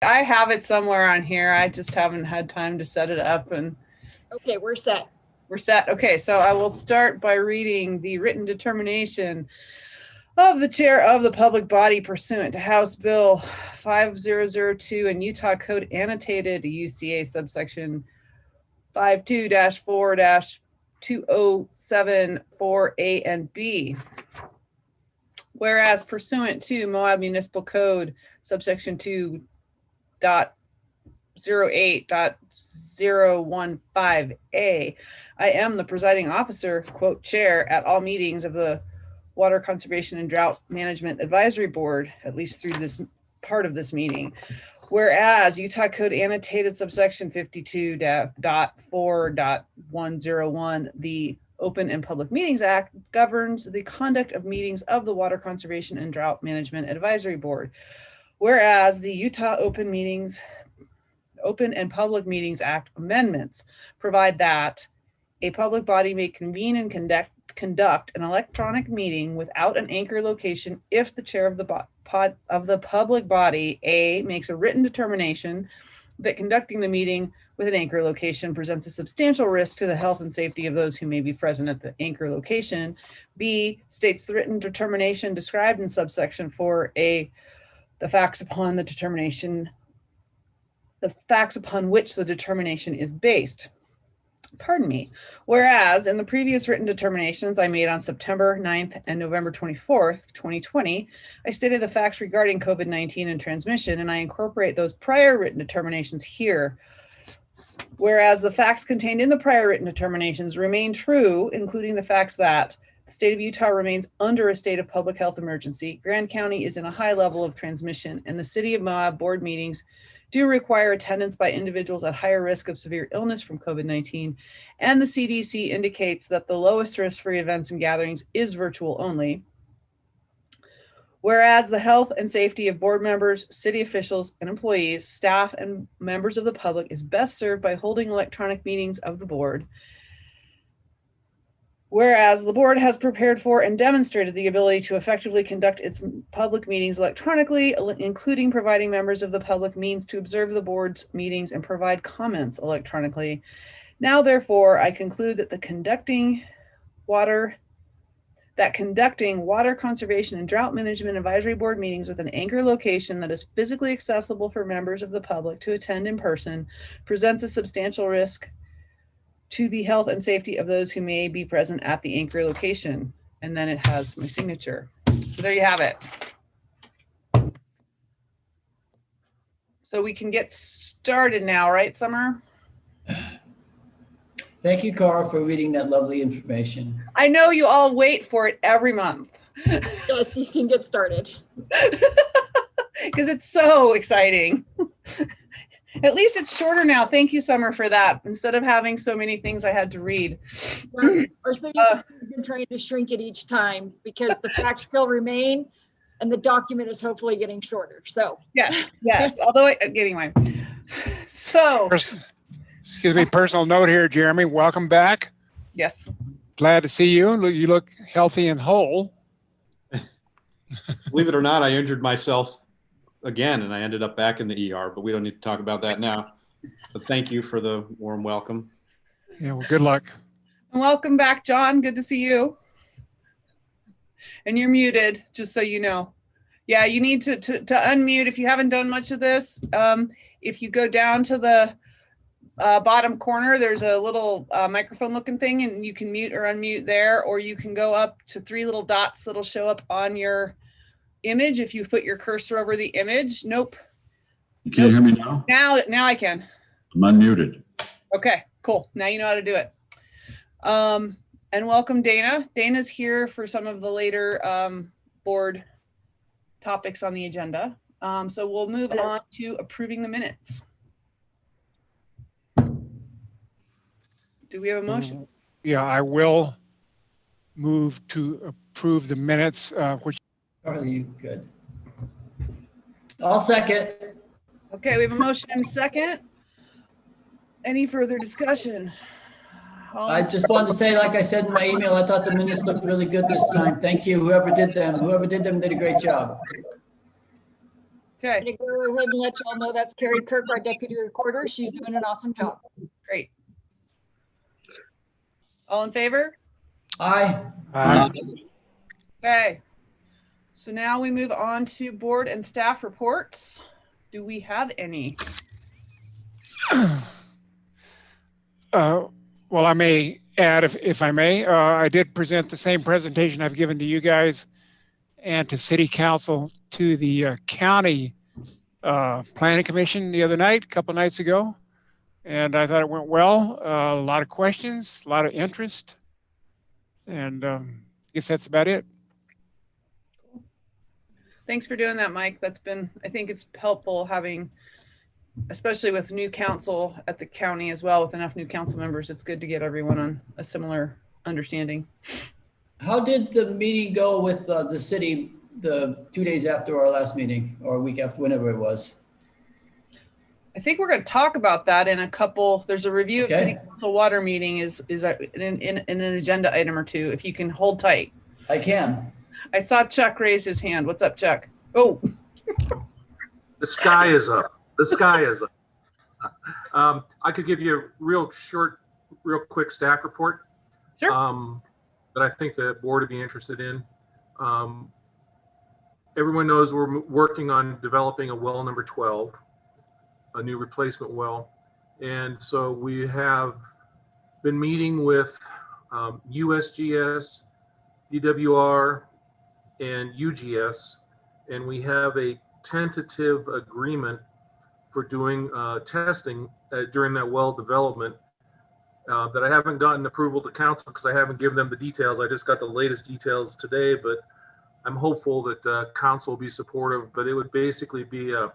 I have it somewhere on here. I just haven't had time to set it up. And okay, we're set. We're set. Okay, so I will start by reading the written determination of the chair of the public body pursuant to House Bill 5002 and Utah Code Annotated UCA subsection 52-4-2074A and B. Whereas pursuant to Moab Municipal Code subsection 2.08.015A, I am the presiding officer, quote, chair at all meetings of the Water Conservation and Drought Management Advisory Board, at least through this part of this meeting. Whereas Utah Code Annotated subsection 52.4.101, the Open and Public Meetings Act governs the conduct of meetings of the Water Conservation and Drought Management Advisory Board. Whereas the Utah Open and Public Meetings Act amendments provide that a public body may convene and conduct an electronic meeting without an anchor location if the chair of the public body, A, makes a written determination that conducting the meeting with an anchor location presents a substantial risk to the health and safety of those who may be present at the anchor location. B, states the written determination described in subsection 4A, the facts upon which the determination is based. Pardon me. Whereas in the previous written determinations I made on September 9th and November 24th, 2020, I stated the facts regarding COVID-19 and transmission, and I incorporate those prior written determinations here. Whereas the facts contained in the prior written determinations remain true, including the facts that the state of Utah remains under a state of public health emergency, Grand County is in a high level of transmission, and the City of Moab board meetings do require attendance by individuals at higher risk of severe illness from COVID-19, and the CDC indicates that the lowest risk for events and gatherings is virtual only. Whereas the health and safety of board members, city officials, and employees, staff, and members of the public is best served by holding electronic meetings of the board. Whereas the board has prepared for and demonstrated the ability to effectively conduct its public meetings electronically, including providing members of the public means to observe the board's meetings and provide comments electronically. Now, therefore, I conclude that conducting water conservation and drought management advisory board meetings with an anchor location that is physically accessible for members of the public to attend in person presents a substantial risk to the health and safety of those who may be present at the anchor location. And then it has my signature. So there you have it. So we can get started now, right, Summer? Thank you, Carl, for reading that lovely information. I know you all wait for it every month. Yes, you can get started. Because it's so exciting. At least it's shorter now. Thank you, Summer, for that. Instead of having so many things I had to read. Or so you've been trying to shrink it each time because the facts still remain and the document is hopefully getting shorter. So yes. Although anyway. So excuse me, personal note here, Jeremy. Welcome back. Yes. Glad to see you. You look healthy and whole. Believe it or not, I injured myself again, and I ended up back in the ER, but we don't need to talk about that now. But thank you for the warm welcome. Yeah, well, good luck. And welcome back, John. Good to see you. And you're muted, just so you know. Yeah, you need to unmute if you haven't done much of this. If you go down to the bottom corner, there's a little microphone looking thing, and you can mute or unmute there, or you can go up to 3 little dots that'll show up on your image if you put your cursor over the image. Nope. You can't hear me now? Now I can. I'm unmuted. Okay, cool. Now you know how to do it. And welcome, Dana. Dana's here for some of the later board topics on the agenda. So we'll move on to approving the minutes. Do we have a motion? Yeah, I will move to approve the minutes, which Are you good? I'll second. Okay, we have a motion and a second. Any further discussion? I just wanted to say, like I said in my email, I thought the minutes looked really good this time. Thank you, whoever did them. Whoever did them did a great job. Okay, I'm gonna go ahead and let y'all know that's Carrie Kirk, our deputy recorder. She's doing an awesome job. great. All in favor? Aye. Okay. So now we move on to board and staff reports. Do we have any? Well, I may add, if I may, I did present the same presentation I've given to you guys and to City Council to the County Planning Commission the other night, a couple nights ago. And I thought it went well. A lot of questions, a lot of interest. And I guess that's about it. Thanks for doing that, Mike. That's been, I think it's helpful having, especially with new council at the county as well, with enough new council members. It's good to get everyone on a similar understanding. How did the meeting go with the city the 2 days after our last meeting, or a week after, whenever it was? I think we're going to talk about that in a couple. There's a review of Okay. city council water meeting is in an agenda item or two. If you can hold tight. I can. I saw Chuck raise his hand. What's up, Chuck? Oh, The sky is up. The sky is up. I could give you a real quick staff report. Sure. That I think the board would be interested in. Everyone knows we're working on developing a well number 12, a new replacement well. And so we have been meeting with USGS, DWR, and UGS, and we have a tentative agreement for doing testing during that well development that I haven't gotten approval to council because I haven't given them the details. I just got the latest details today, but I'm hopeful that council will be supportive. But it would basically be a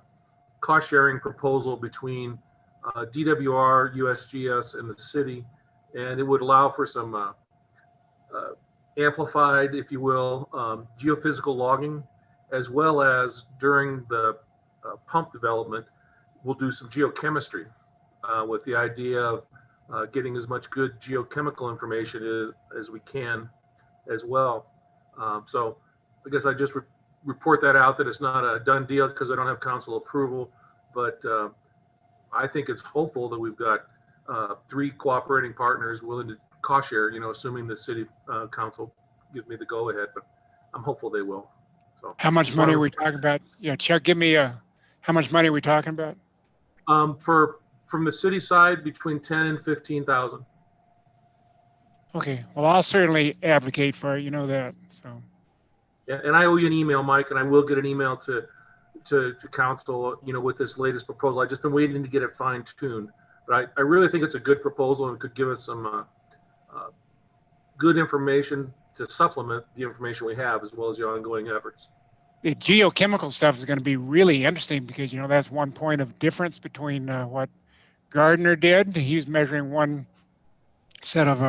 cost sharing proposal between DWR, USGS, and the city, and it would allow for some amplified, if you will, geophysical logging, as well as during the pump development, we'll do some geochemistry with the idea of getting as much good geochemical information as we can as well. So I guess I just report that out, that it's not a done deal because I don't have council approval, but I think it's hopeful that we've got 3 cooperating partners willing to cost share, assuming the city council give me the go ahead, but I'm hopeful they will. So How much money are we talking about? Yeah, Chuck, give me how much money are we talking about? From the city side, between 10 and 15,000. Okay, well, I'll certainly advocate for it, you know that, so. Yeah, and I owe you an email, Mike, and I will get an email to council, with this latest proposal. I've just been waiting to get it fine tuned, but I really think it's a good proposal and could give us some good information to supplement the information we have, as well as the ongoing efforts. The geochemical stuff is going to be really interesting because, that's one point of difference between what Gardner did. He was measuring one set of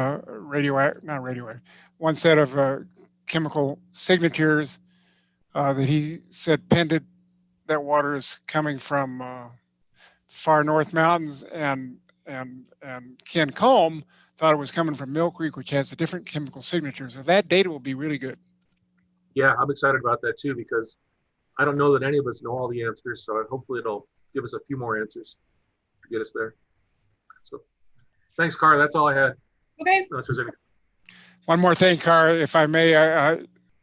one set of chemical signatures that he said pended that water is coming from far north mountains, and Ken Combe thought it was coming from Mill Creek, which has a different chemical signature. So that data will be really good. Yeah, I'm excited about that too, because I don't know that any of us know all the answers. So hopefully it'll give us a few more answers to get us there. So thanks, Cara. That's all I had. okay. Unless there's any. One more thing, Cara, if I may,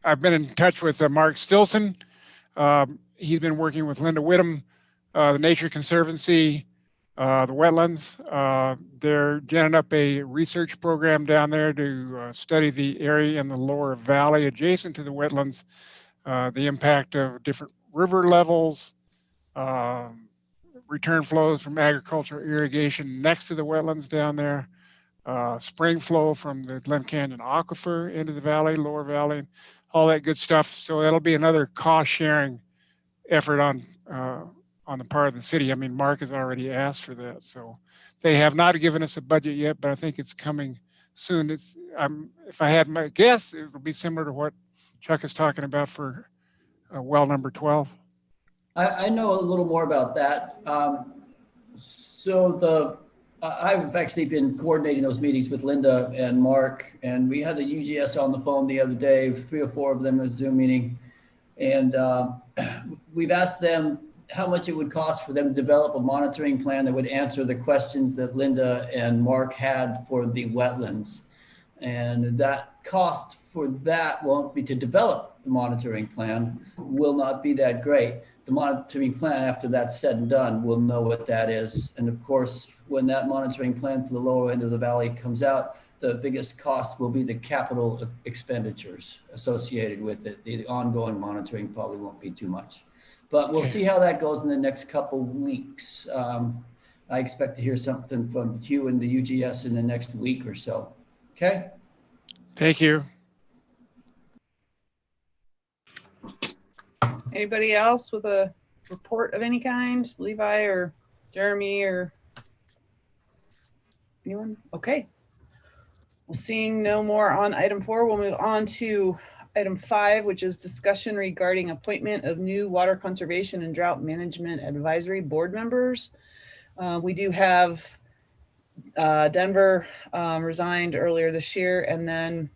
I've been in touch with Mark Stilson. He's been working with Linda Whittam, the Nature Conservancy, the wetlands. They're getting up a research program down there to study the area in the lower valley adjacent to the wetlands, the impact of different river levels, return flows from agricultural irrigation next to the wetlands down there, spring flow from the Glen Canyon aquifer into the valley, lower valley, all that good stuff. So that'll be another cost sharing effort on the part of the city. I mean, Mark has already asked for that. So they have not given us a budget yet, but I think it's coming soon. If I had my guess, it would be similar to what Chuck is talking about for well number 12. I know a little more about that. I've actually been coordinating those meetings with Linda and Mark, and we had the UGS on the phone the other day, 3 or 4 of them in a Zoom meeting. And we've asked them how much it would cost for them to develop a monitoring plan that would answer the questions that Linda and Mark had for the wetlands. And that cost for that won't be to develop the monitoring plan, will not be that great. The monitoring plan, after that's said and done, we'll know what that is. And of course, when that monitoring plan for the lower end of the valley comes out, the biggest cost will be the capital expenditures associated with it. The ongoing monitoring probably won't be too much. But we'll see how that goes in the next couple weeks. I expect to hear something from Hugh and the UGS in the next week or so. Okay? Thank you. Anybody else with a report of any kind? Levi or Jeremy or anyone? Okay. Well, seeing no more on item 4, we'll move on to item 5, which is discussion regarding appointment of new water conservation and drought management advisory board members. We do have Denver resigned earlier this year, and then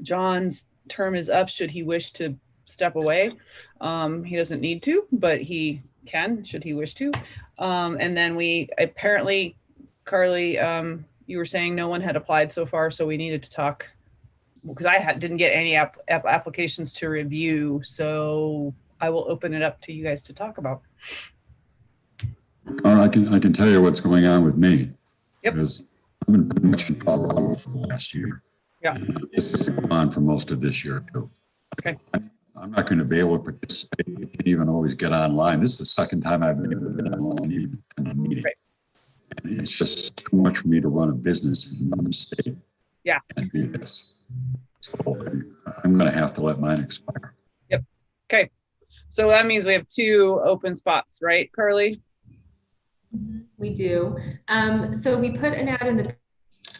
John's term is up should he wish to step away. He doesn't need to, but he can should he wish to. And then we apparently, Carly, you were saying no one had applied so far, so we needed to talk because I didn't get any applications to review. So I will open it up to you guys to talk about. I can tell you what's going on with me. Yep. Because I've been pretty much in Colorado for the last year. Yeah. And it's on for most of this year too. Okay. I'm not going to be able to participate. I can't even always get online. This is the second time I've ever been online even in a meeting. Right. And it's just too much for me to run a business in another state. Yeah. And do this. So I'm going to have to let mine expire. Yep. Okay. So that means we have 2 open spots, right, Carly? We do. So we put an ad in the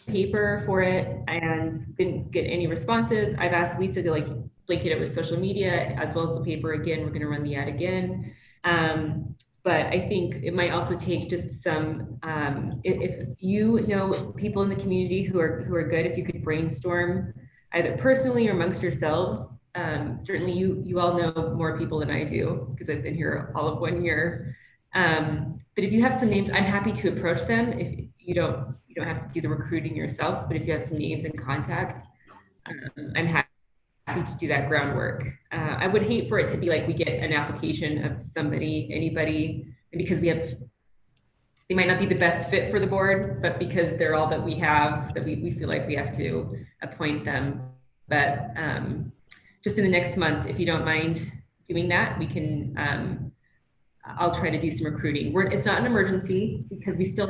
paper for it and didn't get any responses. I've asked Lisa to link it with social media as well as the paper again. We're going to run the ad again. But I think it might also take just some, if you know people in the community who are good, if you could brainstorm either personally or amongst yourselves. Certainly you all know more people than I do because I've been here all of 1 year. But if you have some names, I'm happy to approach them. If you don't have to do the recruiting yourself, but if you have some names and contact, I'm happy to do that groundwork. I would hate for it to be like we get an application of anybody, and because they might not be the best fit for the board, but because they're all that we have, that we feel like we have to appoint them. But just in the next month, if you don't mind doing that, we can, I'll try to do some recruiting. It's not an emergency because we still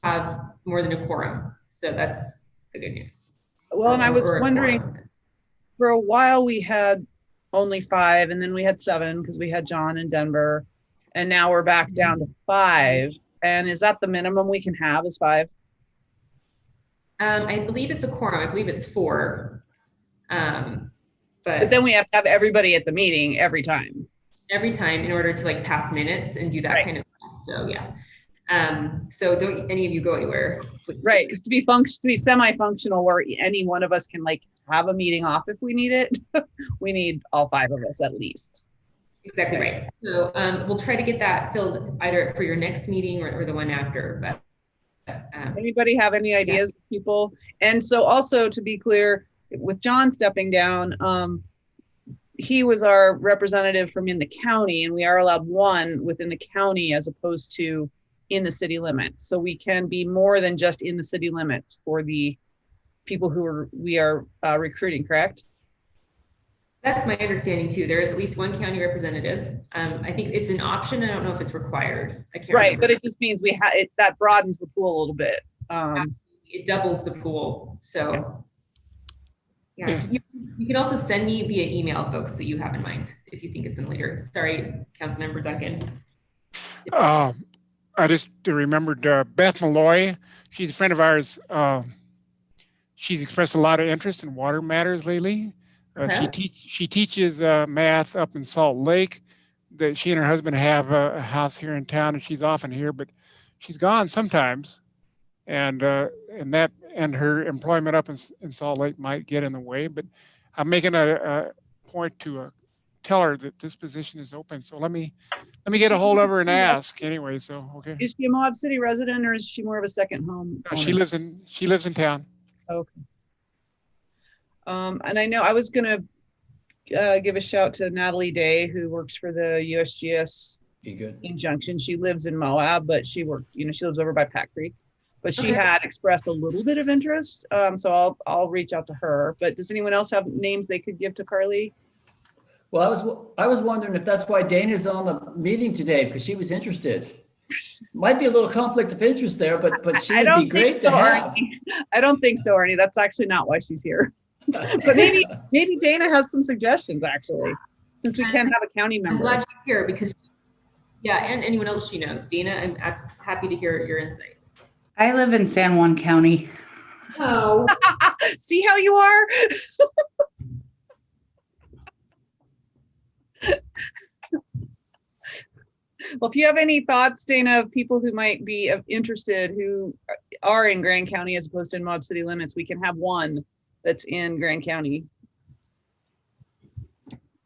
have more than a quorum. So that's the good news. Well, and I was wondering, for a while we had only 5 and then we had 7 because we had John in Denver, and now we're back down to 5. And is that the minimum we can have is 5? I believe it's a quorum. I believe it's 4. But then we have to have everybody at the meeting every time. Every time in order to like pass minutes and do that right. kind of stuff. So yeah. So don't any of you go anywhere. Right. To be semi-functional where any one of us can like have a meeting off if we need it. We need all 5 of us at least. Exactly right. So we'll try to get that filled either for your next meeting or the one after. But anybody have any ideas, yeah. People? And so also to be clear, with John stepping down, he was our representative from in the county, and we are allowed 1 within the county as opposed to in the city limits. So we can be more than just in the city limits for the people who we are recruiting, correct? That's my understanding too. There is at least 1 county representative. I think it's an option. I don't know if it's required. I can't remember. But it just means that broadens the pool a little bit. It doubles the pool. So yeah. You can also send me via email, folks, that you have in mind if you think of some later. Sorry, Councilmember Duncan. I just remembered Beth Malloy. She's a friend of ours. She's expressed a lot of interest in water matters lately. She teaches math up in Salt Lake. She and her husband have a house here in town, and she's often here, but she's gone sometimes. And her employment up in Salt Lake might get in the way, but I'm making a point to tell her that this position is open. So let me Let me get a hold of her and ask anyway. So, okay. Is she a Moab City resident or is she more of a second home? No, she owner? lives in town. Okay. And I know I was gonna give a shout to Natalie Day, who works for the USGS Be good. injunction. She lives in Moab, but she lives over by Pat Creek. But she Okay. had expressed a little bit of interest. So I'll reach out to her. But does anyone else have names they could give to Carly? Well, I was wondering if that's why Dana's on the meeting today, because she was interested. Might be a little conflict of interest there, but she would be great to have. Arnie. I don't think so, Arnie. That's actually not why she's here. But maybe Dana has some suggestions, actually, since we can't have a county I'm member. glad she's here because, yeah, and anyone else she knows. Dana, I'm happy to hear your insight. I live in San Juan County. Oh, See how you are? Well, if you have any thoughts, Dana, of people who might be interested who are in Grand County as opposed to in Moab City limits, we can have one that's in Grand County.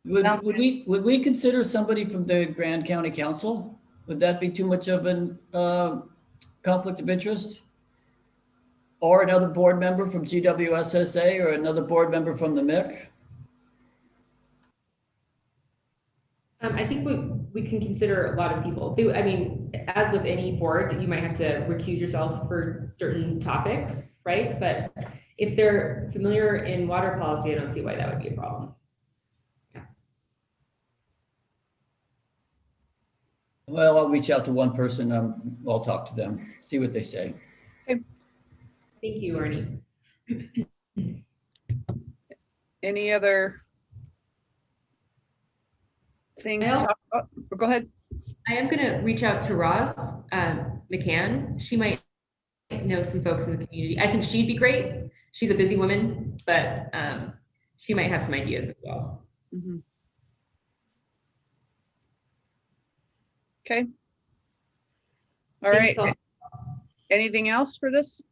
Would we consider somebody from the Grand County Council? Would that be too much of an conflict of interest? Or another board member from GWSSA or another board member from the MIC? I think we can consider a lot of people. I mean, as with any board, you might have to recuse yourself for certain topics, right? But if they're familiar in water policy, I don't see why that would be a problem. Yeah. Well, I'll reach out to one person. I'll talk to them, see what they say. Thank you, Arnie. Any other things to talk about? Go ahead. I am going to reach out to Roz McCann. She might know some folks in the community. I think she'd be great. She's a busy woman, but she might have some ideas as well. Mm-hmm. Okay. All right. Thanks, Anything else for this?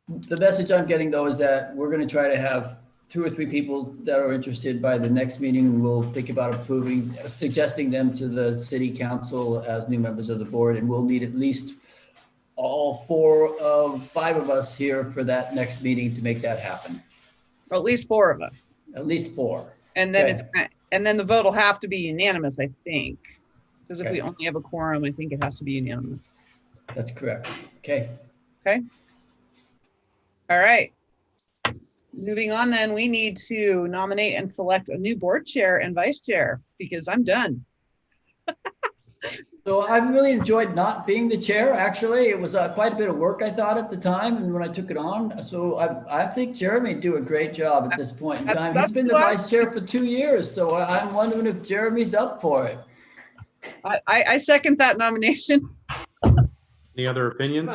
The message I'm getting though is that we're going to try to have 2 or 3 people that are interested by the next meeting, and we'll think about suggesting them to the city council as new members of the board, and we'll need at least all 4 of 5 of us here for that next meeting to make that happen. Or at least 4 of us. At least 4. And then Okay. and then the vote will have to be unanimous, I think. Because if Okay. we only have a quorum, I think it has to be unanimous. That's correct. Okay. All right. Moving on then, we need to nominate and select a new board chair and vice chair because I'm done. So I really enjoyed not being the chair. Actually, it was quite a bit of work, I thought, at the time, and when I took it on. So I think Jeremy do a great job at this point in time. He's been the vice chair for 2 years, so I'm wondering if Jeremy's up for it. I second that nomination. Any other opinions?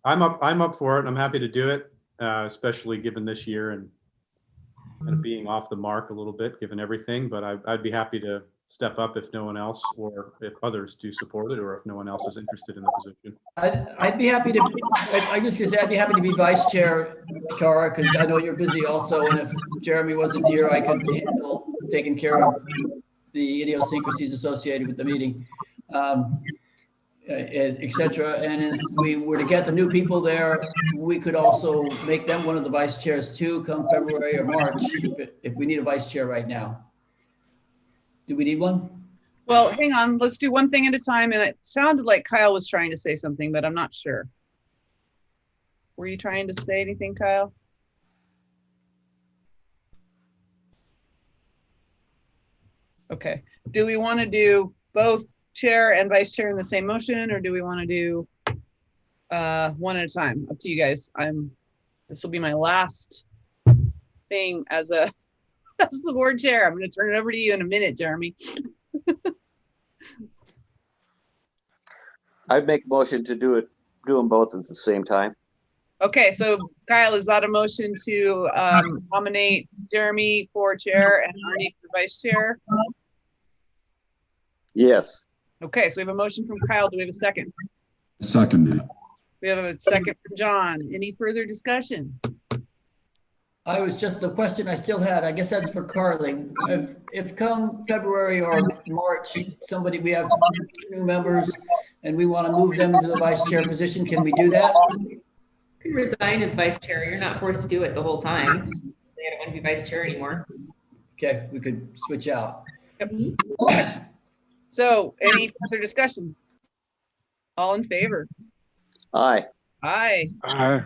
I'm up for it. I'm happy to do it, especially given this year and kind of being off the mark a little bit, given everything. But I'd be happy to step up if no one else, or if others do support it, or if no one else is interested in the position. I'd be happy to. I'm just gonna say I'd be happy to be vice chair, Cara, because I know you're busy also, and if Jeremy wasn't here, I could handle taking care of the idiosyncrasies associated with the meeting. Et cetera. And if we were to get the new people there, we could also make them one of the vice chairs too, come February or March, if we need a vice chair right now. Do we need one? Well, hang on, let's do one thing at a time. And it sounded like Kyle was trying to say something, but I'm not sure. Were you trying to say anything, Kyle? Okay. Do we want to do both chair and vice chair in the same motion, or do we want to do one at a time? Up to you guys. This will be my last thing as the board chair. I'm going to turn it over to you in a minute, Jeremy. I'd make a motion to do them both at the same time. Okay, so Kyle, is that a motion to nominate Jeremy for chair and Arnie for vice chair? Yes. Okay, so we have a motion from Kyle. Do we have a second? Seconded. We have a second from John. Any further discussion? I was just, the question I still had, I guess that's for Carly. If come February or March, we have 2 new members and we want to move them into the vice chair position, can we do that? You can resign as vice chair. You're not forced to do it the whole time. They don't want to be vice chair anymore. Okay, we could switch out. So any further discussion? All in favor? Aye. Aye. Aye.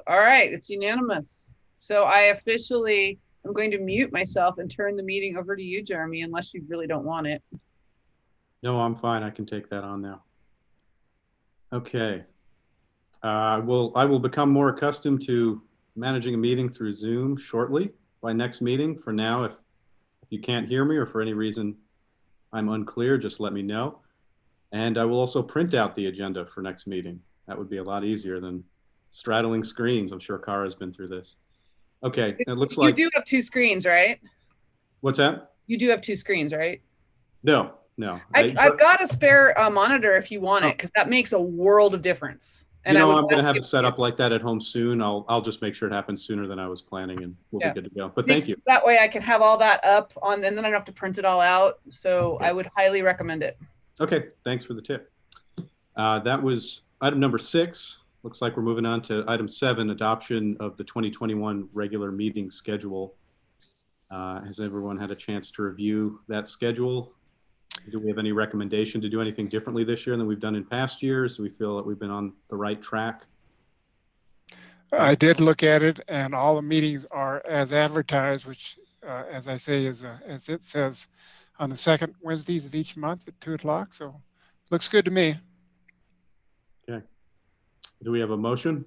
All right, it's unanimous. So I officially am going to mute myself and turn the meeting over to you, Jeremy, unless you really don't want it. No, I'm fine. I can take that on now. Okay. I will become more accustomed to managing a meeting through Zoom shortly by next meeting. For now, if you can't hear me or for any reason I'm unclear, just let me know. And I will also print out the agenda for next meeting. That would be a lot easier than straddling screens. I'm sure Kara's been through this. Okay, it looks like. You do have 2 screens, right? What's that? You do have 2 screens, right? No. I've got a spare monitor if you want it, because that makes a world of difference. And I'm going to have it set up like that at home soon. I'll just make sure it happens sooner than I was planning, and we'll be good to go. But thank you. That way I can have all that up on, and then I don't have to print it all out. So I would highly recommend it. Okay, thanks for the tip. That was item number 6. Looks like we're moving on to item 7, adoption of the 2021 regular meeting schedule. Has everyone had a chance to review that schedule? Do we have any recommendation to do anything differently this year than we've done in past years? Do we feel that we've been on the right track? I did look at it, and all the meetings are as advertised, which, as I say, is as it says, on the 2nd Wednesdays of each month at 2 o'clock. So looks good to me. Okay. Do we have a motion?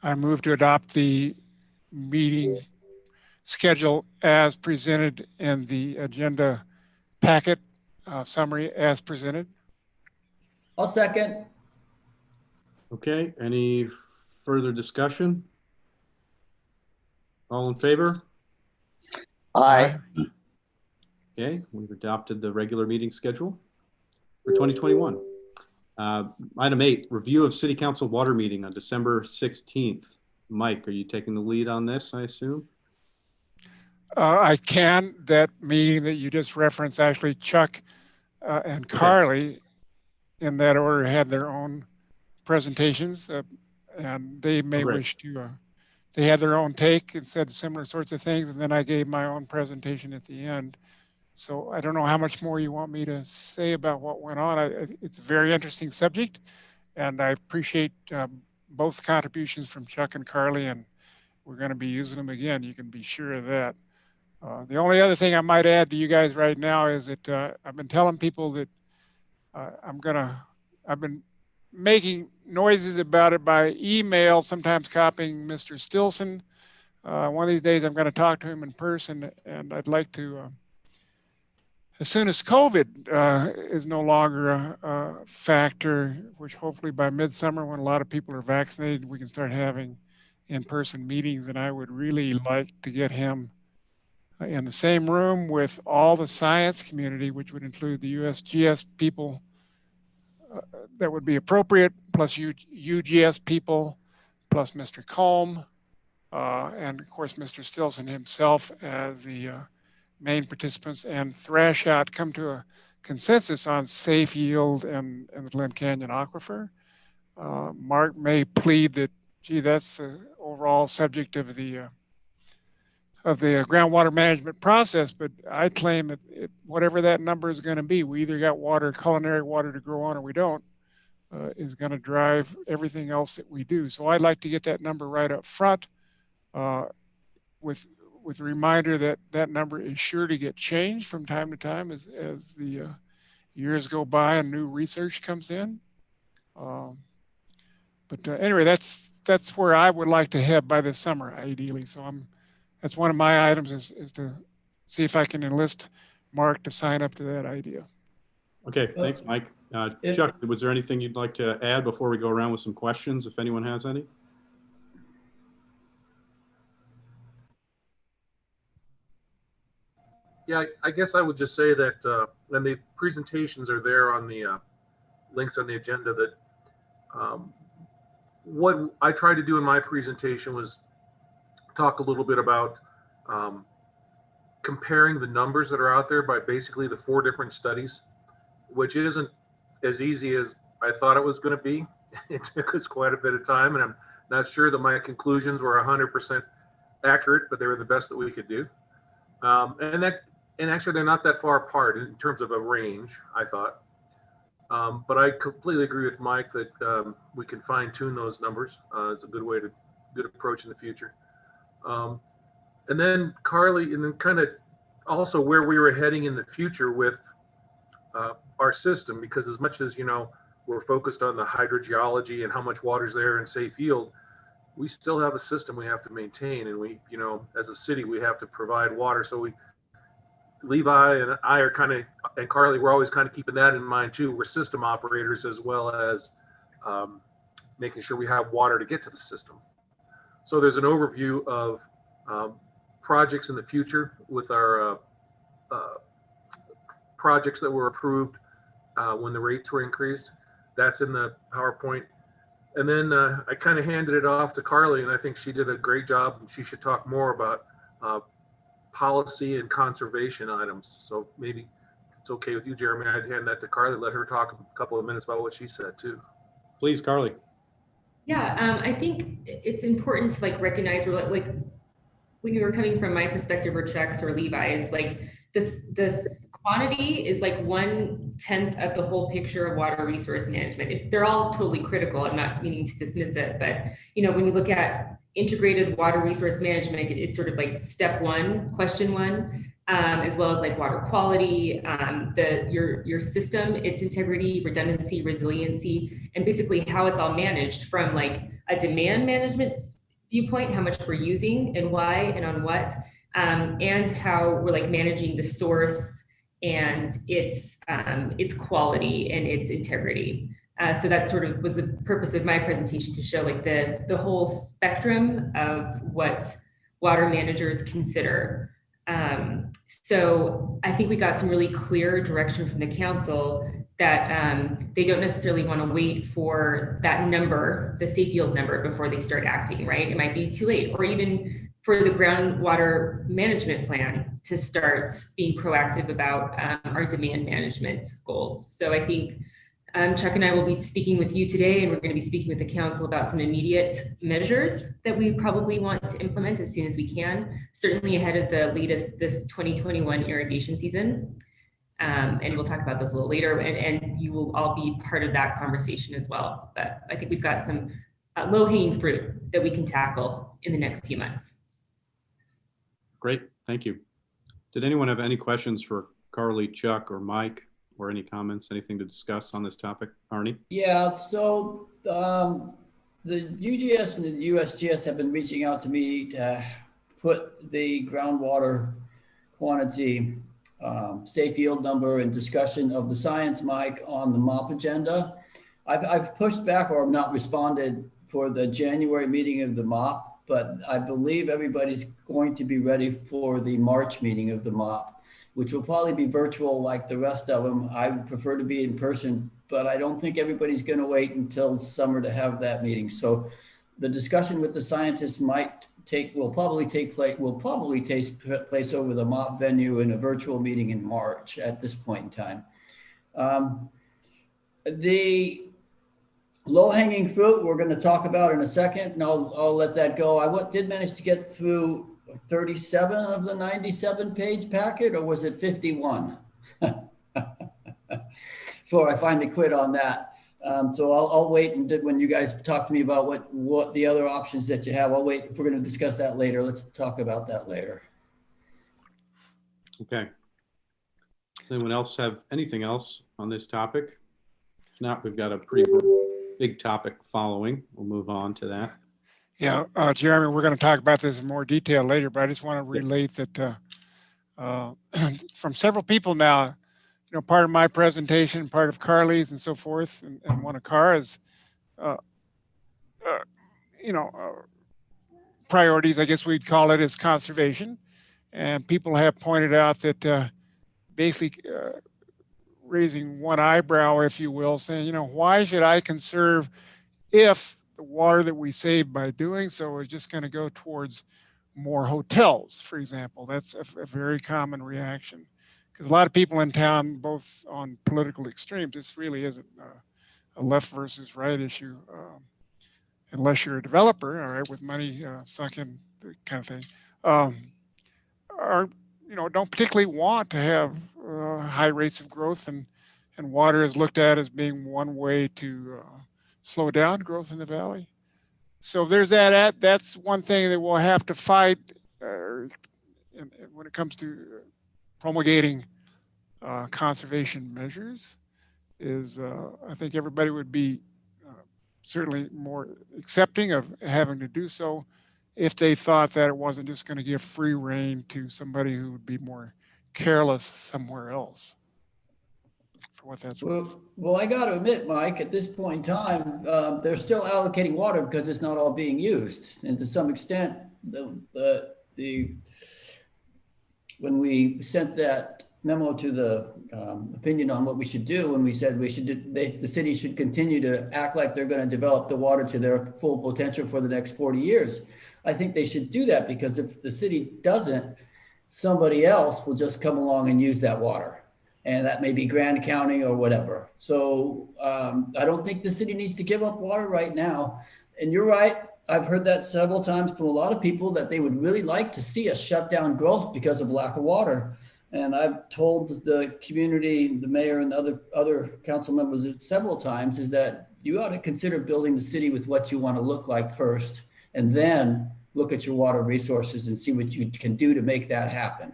I move to adopt the meeting schedule as presented in the agenda packet summary as presented. I'll second. Okay, any further discussion? All in favor? Aye. Okay, we've adopted the regular meeting schedule for 2021. Item 8, review of City Council water meeting on December 16th. Mike, are you taking the lead on this, I assume? I can. That meeting that you just referenced, actually, Chuck and Carly, in that order, had their own presentations, and they may wish to. They had their own take and said similar sorts of things, and then I gave my own presentation at the end. So I don't know how much more you want me to say about what went on. It's a very interesting subject, and I appreciate both contributions from Chuck and Carly, and we're going to be using them again. You can be sure of that. The only other thing I might add to you guys right now is that I've been telling people that I've been making noises about it by email, sometimes copying Mr. Stilson. One of these days I'm going to talk to him in person, and I'd like to, as soon as COVID is no longer a factor, which hopefully by midsummer, when a lot of people are vaccinated, we can start having in-person meetings, and I would really like to get him in the same room with all the science community, which would include the USGS people that would be appropriate, plus UGS people, plus Mr. Combe, and of course, Mr. Stilson himself as the main participants, and thrash out, come to a consensus on safe yield and the Glen Canyon aquifer. Mark may plead that, gee, that's the overall subject of the groundwater management process, but I claim that whatever that number is going to be, we either got water, culinary water to grow on, or we don't, is going to drive everything else that we do. So I'd like to get that number right up front, with a reminder that that number is sure to get changed from time to time as the years go by and new research comes in. But anyway, that's where I would like to head by this summer, ideally. So that's one of my items is to see if I can enlist Mark to sign up to that idea. Okay, thanks, Mike. Chuck, was there anything you'd like to add before we go around with some questions, if anyone has any? Yeah, I guess I would just say that when the presentations are there on the links on the agenda, that what I tried to do in my presentation was talk a little bit about comparing the numbers that are out there by basically the 4 different studies, which isn't as easy as I thought it was going to be. It took us quite a bit of time, and I'm not sure that my conclusions were 100% accurate, but they were the best that we could do. And actually, they're not that far apart in terms of a range, I thought. But I completely agree with Mike that we can fine tune those numbers. It's a good approach in the future. And then Carly, and then kind of also where we were heading in the future with our system, because as much as, we're focused on the hydrogeology and how much water's there in safe yield, we still have a system we have to maintain. And we, as a city, we have to provide water. So Levi and I are and Carly, we're always kind of keeping that in mind too. We're system operators as well as making sure we have water to get to the system. So there's an overview of projects in the future with our projects that were approved when the rates were increased. That's in the PowerPoint. And then I kind of handed it off to Carly, and I think she did a great job. And she should talk more about policy and conservation items. So maybe it's okay with you, Jeremy. I'd hand that to Carly, let her talk a couple of minutes about what she said too. Please, Carly. Yeah, I think it's important to recognize, or when you were coming from my perspective, or Chuck's or Levi's, this quantity is 1/10 of the whole picture of water resource management. If they're all totally critical, I'm not meaning to dismiss it, but when you look at integrated water resource management, it's sort of step 1, question 1, as well as water quality, your system, its integrity, redundancy, resiliency, and basically how it's all managed from a demand management viewpoint, how much we're using and why and on what, and how we're managing the source and its quality and its integrity. So that sort of was the purpose of my presentation, to show the whole spectrum of what water managers consider. So I think we got some really clear direction from the council that they don't necessarily want to wait for that number, the safe yield number, before they start acting, right? It might be too late, or even for the groundwater management plan to start being proactive about our demand management goals. So I think Chuck and I will be speaking with you today, and we're going to be speaking with the council about some immediate measures that we probably want to implement as soon as we can, certainly ahead of the latest, this 2021 irrigation season. And we'll talk about those a little later, and you will all be part of that conversation as well. But I think we've got some low-hanging fruit that we can tackle in the next few months. Great, thank you. Did anyone have any questions for Carly, Chuck, or Mike, or any comments, anything to discuss on this topic? Arnie? Yeah, so the UGS and the USGS have been reaching out to me to put the groundwater quantity, safe yield number, and discussion of the science, Mike, on the MOP agenda. I've pushed back or not responded for the January meeting of the MOP, but I believe everybody's going to be ready for the March meeting of the MOP, which will probably be virtual like the rest of them. I would prefer to be in person, but I don't think everybody's going to wait until summer to have that meeting. So the discussion with the scientists will probably take place over the MOP venue in a virtual meeting in March at this point in time. The low-hanging fruit we're going to talk about in a second, and I'll let that go. I did manage to get through 37 of the 97-page packet, or was it 51? Before I finally quit on that. So I'll wait, and when you guys talk to me about what the other options that you have, I'll wait. If we're going to discuss that later, let's talk about that later. Okay. Does anyone else have anything else on this topic? If not, we've got a pretty big topic following. We'll move on to that. Yeah, Jeremy, we're going to talk about this in more detail later, but I just want to relate that from several people now, part of my presentation, part of Carly's and so forth, and one of Cara's, priorities, I guess we'd call it, is conservation. And people have pointed out that basically raising one eyebrow, if you will, saying, why should I conserve if the water that we save by doing so is just going to go towards more hotels, for example. That's a very common reaction. Because a lot of people in town, both on political extremes, this really isn't a left versus right issue. Unless you're a developer, all right, with money sunk in, kind of thing, are, don't particularly want to have high rates of growth, and water is looked at as being one way to slow down growth in the valley. So if there's that's one thing that we'll have to fight when it comes to promulgating conservation measures. Is I think everybody would be certainly more accepting of having to do so if they thought that it wasn't just going to give free rein to somebody who would be more careless somewhere else. For what that's worth. Well, I got to admit, Mike, at this point in time, they're still allocating water because it's not all being used. And to some extent, when we sent that memo to the opinion on what we should do, and we said the city should continue to act like they're going to develop the water to their full potential for the next 40 years. I think they should do that, because if the city doesn't, somebody else will just come along and use that water. And that may be Grand County or whatever. So I don't think the city needs to give up water right now. And you're right. I've heard that several times from a lot of people, that they would really like to see us shut down growth because of lack of water. And I've told the community, the mayor and other council members several times, is that you ought to consider building the city with what you want to look like first, and then look at your water resources and see what you can do to make that happen.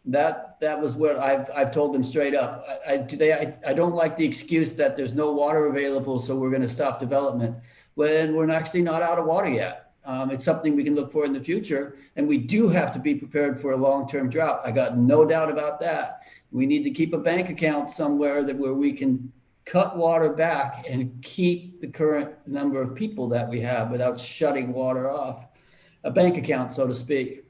That was what I've told them straight up. I don't like the excuse that there's no water available, so we're going to stop development, when we're actually not out of water yet. It's something we can look for in the future, and we do have to be prepared for a long-term drought. I got no doubt about that. We need to keep a bank account somewhere where we can cut water back and keep the current number of people that we have without shutting water off. A bank account, so to speak.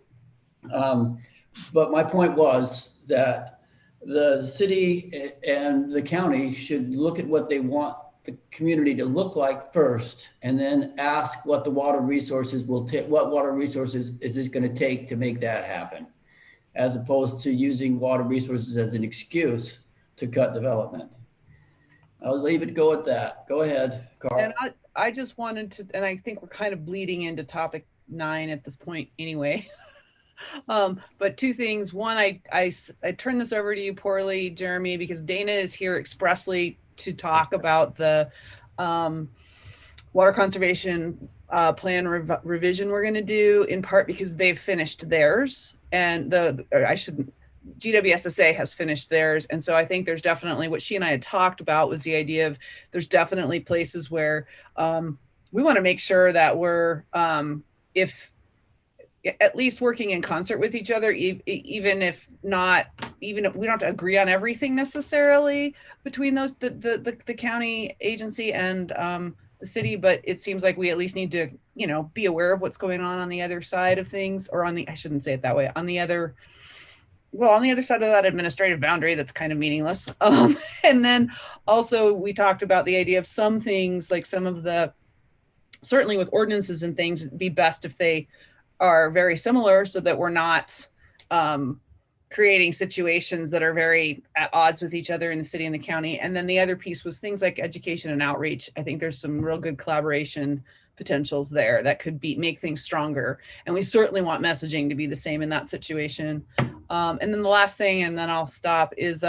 But my point was that the city and the county should look at what they want the community to look like first, and then ask what the water resources what water resources is it going to take to make that happen, as opposed to using water resources as an excuse to cut development. I'll leave it go at that. Go ahead, Carl. And I just wanted to, and I think we're kind of bleeding into topic 9 at this point anyway. But two things. One, I turn this over to you poorly, Jeremy, because Dana is here expressly to talk about the water conservation plan revision we're going to do, in part because they've finished theirs, and GWSSA has finished theirs. And so I think there's definitely, what she and I had talked about was the idea of, there's definitely places where we want to make sure that we're, if at least working in concert with each other, even if we don't have to agree on everything necessarily between those, the county agency and the city, but it seems like we at least need to, be aware of what's going on the other side of things, or I shouldn't say it that way, on the other side of that administrative boundary that's kind of meaningless. And then also we talked about the idea of some things, like some of the, certainly with ordinances and things, it'd be best if they are very similar, so that we're not creating situations that are very at odds with each other in the city and the county. And then the other piece was things like education and outreach. I think there's some real good collaboration potentials there that could make things stronger. And we certainly want messaging to be the same in that situation. And then the last thing, and then I'll stop, is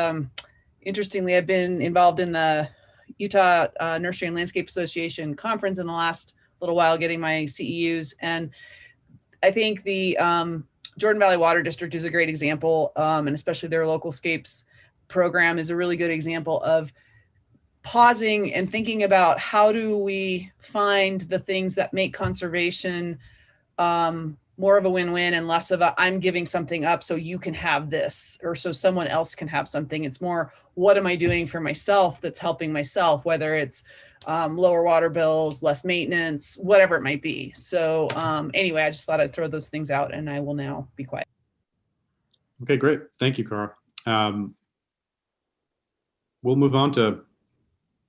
interestingly, I've been involved in the Utah Nursery and Landscape Association conference in the last little while, getting my CEUs. And I think the Jordan Valley Water District is a great example, and especially their local scapes program is a really good example of pausing and thinking about, how do we find the things that make conservation more of a win-win and less of a, I'm giving something up so you can have this, or so someone else can have something. It's more, what am I doing for myself that's helping myself, whether it's lower water bills, less maintenance, whatever it might be. So anyway, I just thought I'd throw those things out, and I will now be quiet. Okay, great. Thank you, Cara. We'll move on to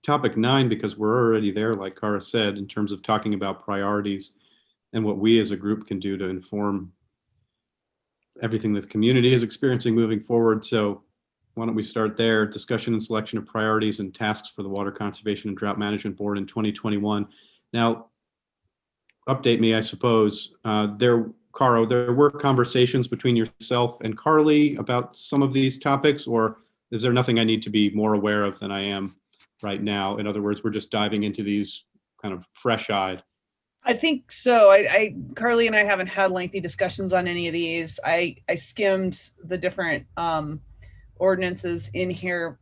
topic 9, because we're already there, like Cara said, in terms of talking about priorities and what we as a group can do to inform everything that the community is experiencing moving forward. So why don't we start there? Discussion and selection of priorities and tasks for the Water Conservation and Drought Management Board in 2021. Now, update me, I suppose. Caro, there were conversations between yourself and Carly about some of these topics, or is there nothing I need to be more aware of than I am right now? In other words, we're just diving into these kind of fresh-eyed. I think so. Carly and I haven't had lengthy discussions on any of these. I skimmed the different ordinances in here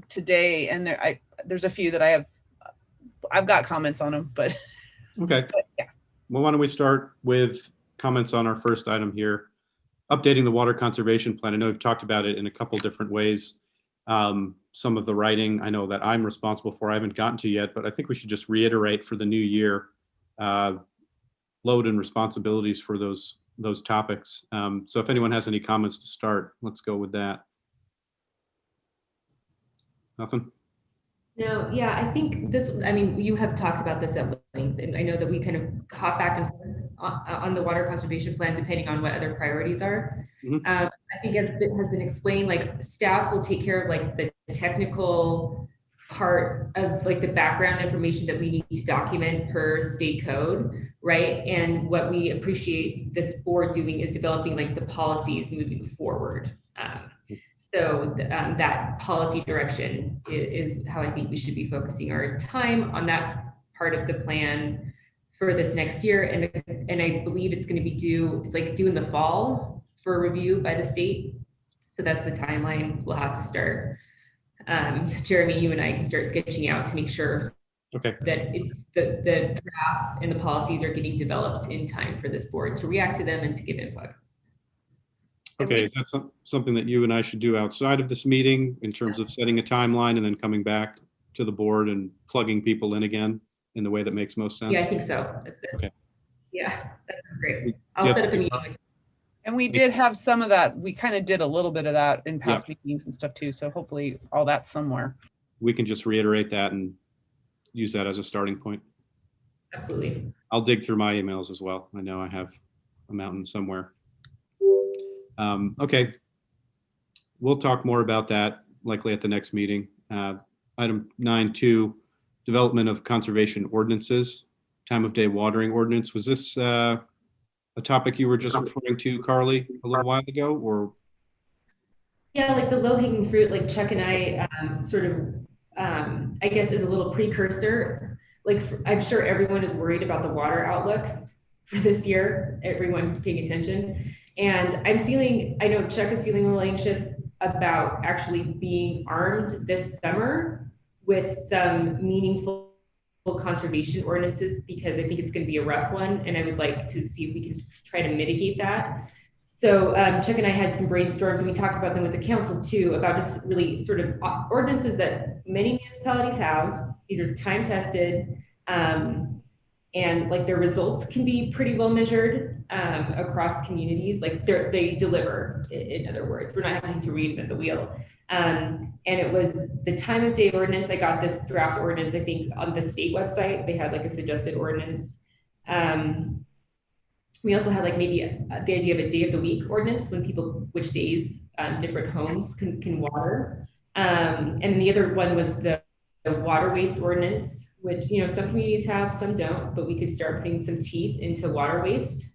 today, and there's a few that I've got comments on them, but okay. But yeah. Well, why don't we start with comments on our first item here, updating the water conservation plan. I know we've talked about it in a couple different ways. Some of the writing I know that I'm responsible for, I haven't gotten to yet, but I think we should just reiterate for the new year, load and responsibilities for those topics. So if anyone has any comments to start, let's go with that. Nothing? No, yeah, I think this, I mean, you have talked about this at length, and I know that we kind of hop back and forth on the water conservation plan, depending on what other priorities are. Mm-hmm. I think as it has been explained, like staff will take care of like the technical part of like the background information that we need to document per state code, right? And what we appreciate this board doing is developing like the policies moving forward. So that policy direction is how I think we should be focusing our time on that part of the plan for this next year. And I believe it's going to be due in the fall for review by the state. So that's the timeline we'll have to start. Jeremy, you and I can start sketching out to make sure okay. that it's the drafts and the policies are getting developed in time for this board to react to them and to give input. Okay, that's something that you and I should do outside of this meeting in terms of setting a timeline and then coming back to the board and plugging people in again in the way that makes most sense. Yeah, I think so. That's good. Okay. Yeah, that sounds great. I'll set up a meeting. And we did have some of that. We kind of did a little bit of that in past meetings and stuff too. So hopefully all that's somewhere. We can just reiterate that and use that as a starting point. Absolutely. I'll dig through my emails as well. I know I have a mountain somewhere. Okay, we'll talk more about that likely at the next meeting. Item 9.2, development of conservation ordinances, time of day watering ordinance. Was this a topic you were just referring to, Carly, a little while ago, or? Yeah, like the low hanging fruit, like Chuck and I I guess is a little precursor. Like I'm sure everyone is worried about the water outlook for this year. Everyone's paying attention. And I know Chuck is feeling a little anxious about actually being armed this summer with some meaningful conservation ordinances, because I think it's going to be a rough one. And I would like to see if we can try to mitigate that. So Chuck and I had some brainstorms, and we talked about them with the council too, about just really sort of ordinances that many municipalities have. These are time tested. And like their results can be pretty well measured across communities. Like they deliver, in other words. We're not having to reinvent the wheel. And it was the time of day ordinance. I got this draft ordinance, I think, on the state website. They had like a suggested ordinance. We also had like maybe the idea of a day of the week ordinance, which days different homes can water. And then the other one was the water waste ordinance, which, some communities have, some don't, but we could start putting some teeth into water waste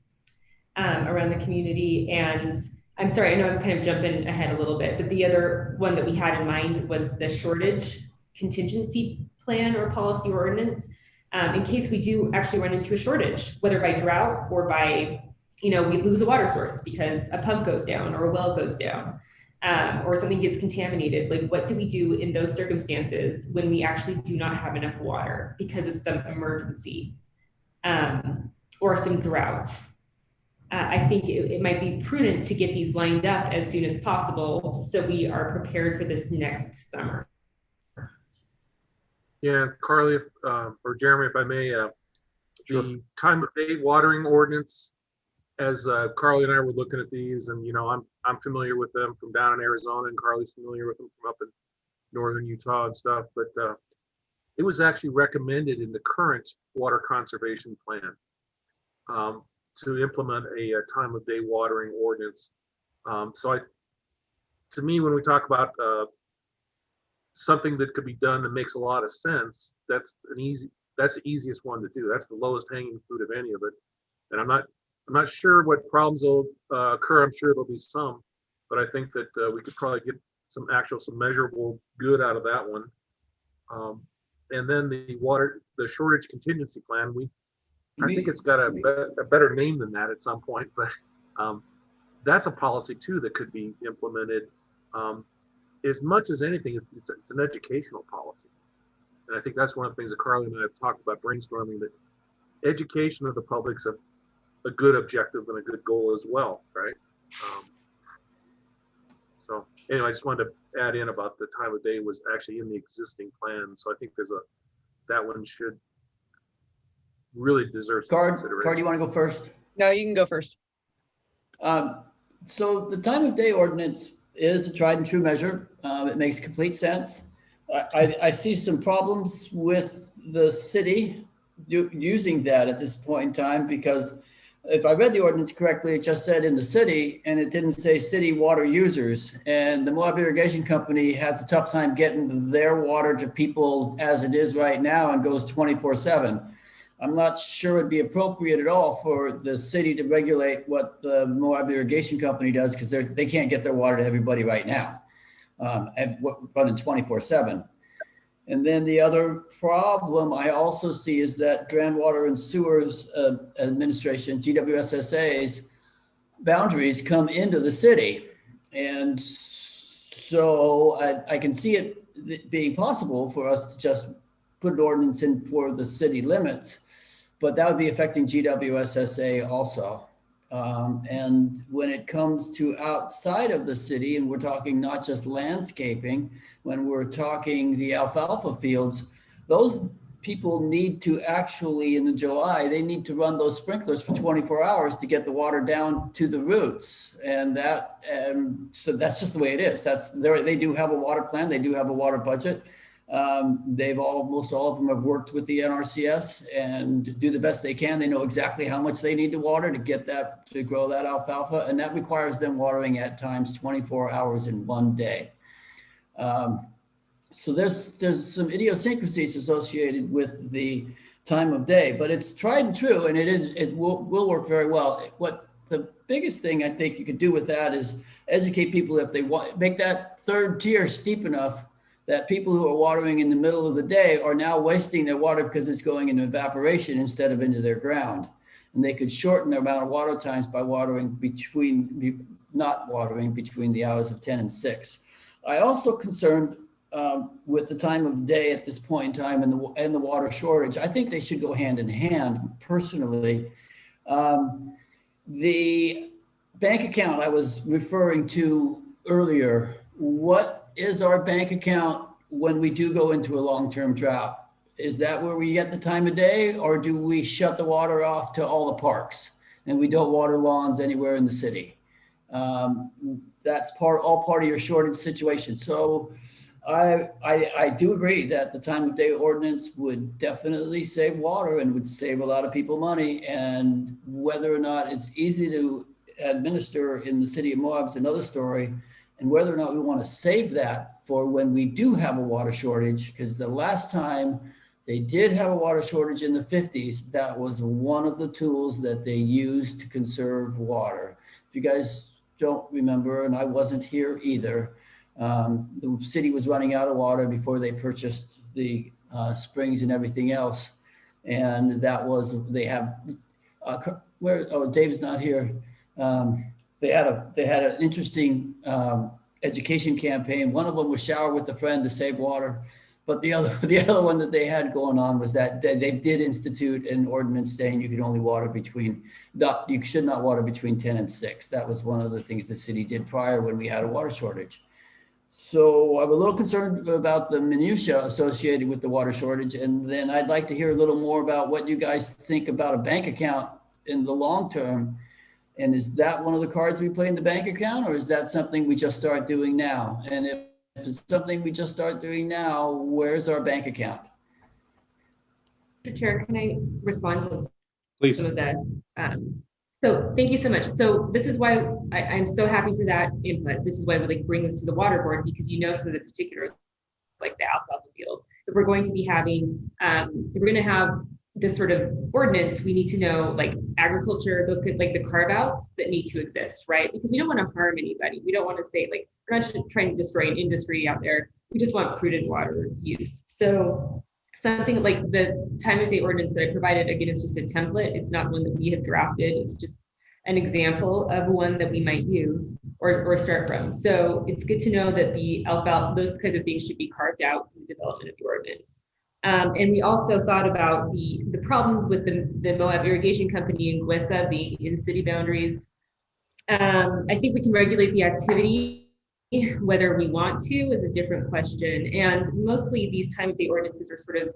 around the community. And I'm sorry, I know I'm kind of jumping ahead a little bit, but the other one that we had in mind was the shortage contingency plan or policy or ordinance, in case we do actually run into a shortage, whether by drought or by, we lose a water source because a pump goes down or a well goes down. Or something gets contaminated. Like, what do we do in those circumstances when we actually do not have enough water because of some emergency or some drought? I think it might be prudent to get these lined up as soon as possible so we are prepared for this next summer. Yeah, Carly, or Jeremy, if I may, the time of day watering ordinance, as Carly and I were looking at these, and I'm familiar with them from down in Arizona, and Carly's familiar with them from up in northern Utah and stuff, but it was actually recommended in the current water conservation plan to implement a time of day watering ordinance To me, when we talk about something that could be done that makes a lot of sense, that's the easiest one to do. That's the lowest hanging fruit of any of it. And I'm not sure what problems will occur. I'm sure there'll be some, but I think that we could probably get some measurable good out of that one. And then the shortage contingency plan, I think it's got a better name than that at some point, but that's a policy too that could be implemented. As much as anything, it's an educational policy. And I think that's one of the things that Carly and I have talked about brainstorming, that education of the public's a good objective and a good goal as well, right? So anyway, I just wanted to add in about the time of day was actually in the existing plan. So I think that one should really deserve some consideration. Card, you want to go first? No, you can go first. So the time of day ordinance is a tried and true measure. It makes complete sense. I see some problems with the city using that at this point in time, because if I read the ordinance correctly, it just said in the city, and it didn't say city water users. And the Moab Irrigation Company has a tough time getting their water to people as it is right now, and goes 24/7. I'm not sure it'd be appropriate at all for the city to regulate what the Moab Irrigation Company does, because they can't get their water to everybody right now, and running 24/7. And then the other problem I also see is that Grand Water and Sewers Administration, GWSSA's boundaries come into the city. And so I can see it being possible for us to just put an ordinance in for the city limits, but that would be affecting GWSSA also. And when it comes to outside of the city, and we're talking not just landscaping, when we're talking the alfalfa fields, those people need to actually, in July, they need to run those sprinklers for 24 hours to get the water down to the roots. And so that's just the way it is. They do have a water plan. They do have a water budget. Most all of them have worked with the NRCS and do the best they can. They know exactly how much they need to water to grow that alfalfa. And that requires them watering at times 24 hours in one day. So there's some idiosyncrasies associated with the time of day, but it's tried and true, and it will work very well. What the biggest thing I think you could do with that is educate people. If they want, make that third tier steep enough that people who are watering in the middle of the day are now wasting their water because it's going into evaporation instead of into their ground. And they could shorten their amount of water times by not watering between the hours of 10 and 6. I also concerned with the time of day at this point in time and the water shortage. I think they should go hand in hand personally. The bank account I was referring to earlier, what is our bank account when we do go into a long-term drought? Is that where we get the time of day, or do we shut the water off to all the parks and we don't water lawns anywhere in the city? That's all part of your shortage situation. So I do agree that the time of day ordinance would definitely save water and would save a lot of people money. And whether or not it's easy to administer in the city of Moab is another story. And whether or not we want to save that for when we do have a water shortage, because the last time they did have a water shortage in the 50s, that was one of the tools that they used to conserve water. If you guys don't remember, and I wasn't here either, the city was running out of water before they purchased the springs and everything else. And that was, Dave's not here. They had an interesting education campaign. One of them was shower with a friend to save water, but the other one that they had going on was that they did institute an ordinance saying you should not water between 10 and 6. That was one of the things the city did prior when we had a water shortage. So I'm a little concerned about the minutia associated with the water shortage, and then I'd like to hear a little more about what you guys think about a bank account in the long term. And is that one of the cards we play in the bank account, or is that something we just start doing now? And if it's something we just start doing now, where's our bank account? Mr. Chair, can I respond to Please. some of the So thank you so much. So this is why I'm so happy for that input. This is why we like bring this to the water board, because you know some of the particulars like the alfalfa field. If we're going to be having, if we're going to have this sort of ordinance, we need to know like agriculture, those could like the carve outs that need to exist, right? Because we don't want to harm anybody. We don't want to say like, we're not trying to destroy an industry out there. We just want prudent water use. So something like the time of day ordinance that I provided, again, is just a template. It's not one that we have drafted. It's just an example of one that we might use or start from. So it's good to know that the alfalfa, those kinds of things should be carved out in the development of the ordinance. And we also thought about the problems with the Moab Irrigation Company in Gwessa being in city boundaries. I think we can regulate the activity. Whether we want to is a different question. And mostly these time of day ordinances are sort of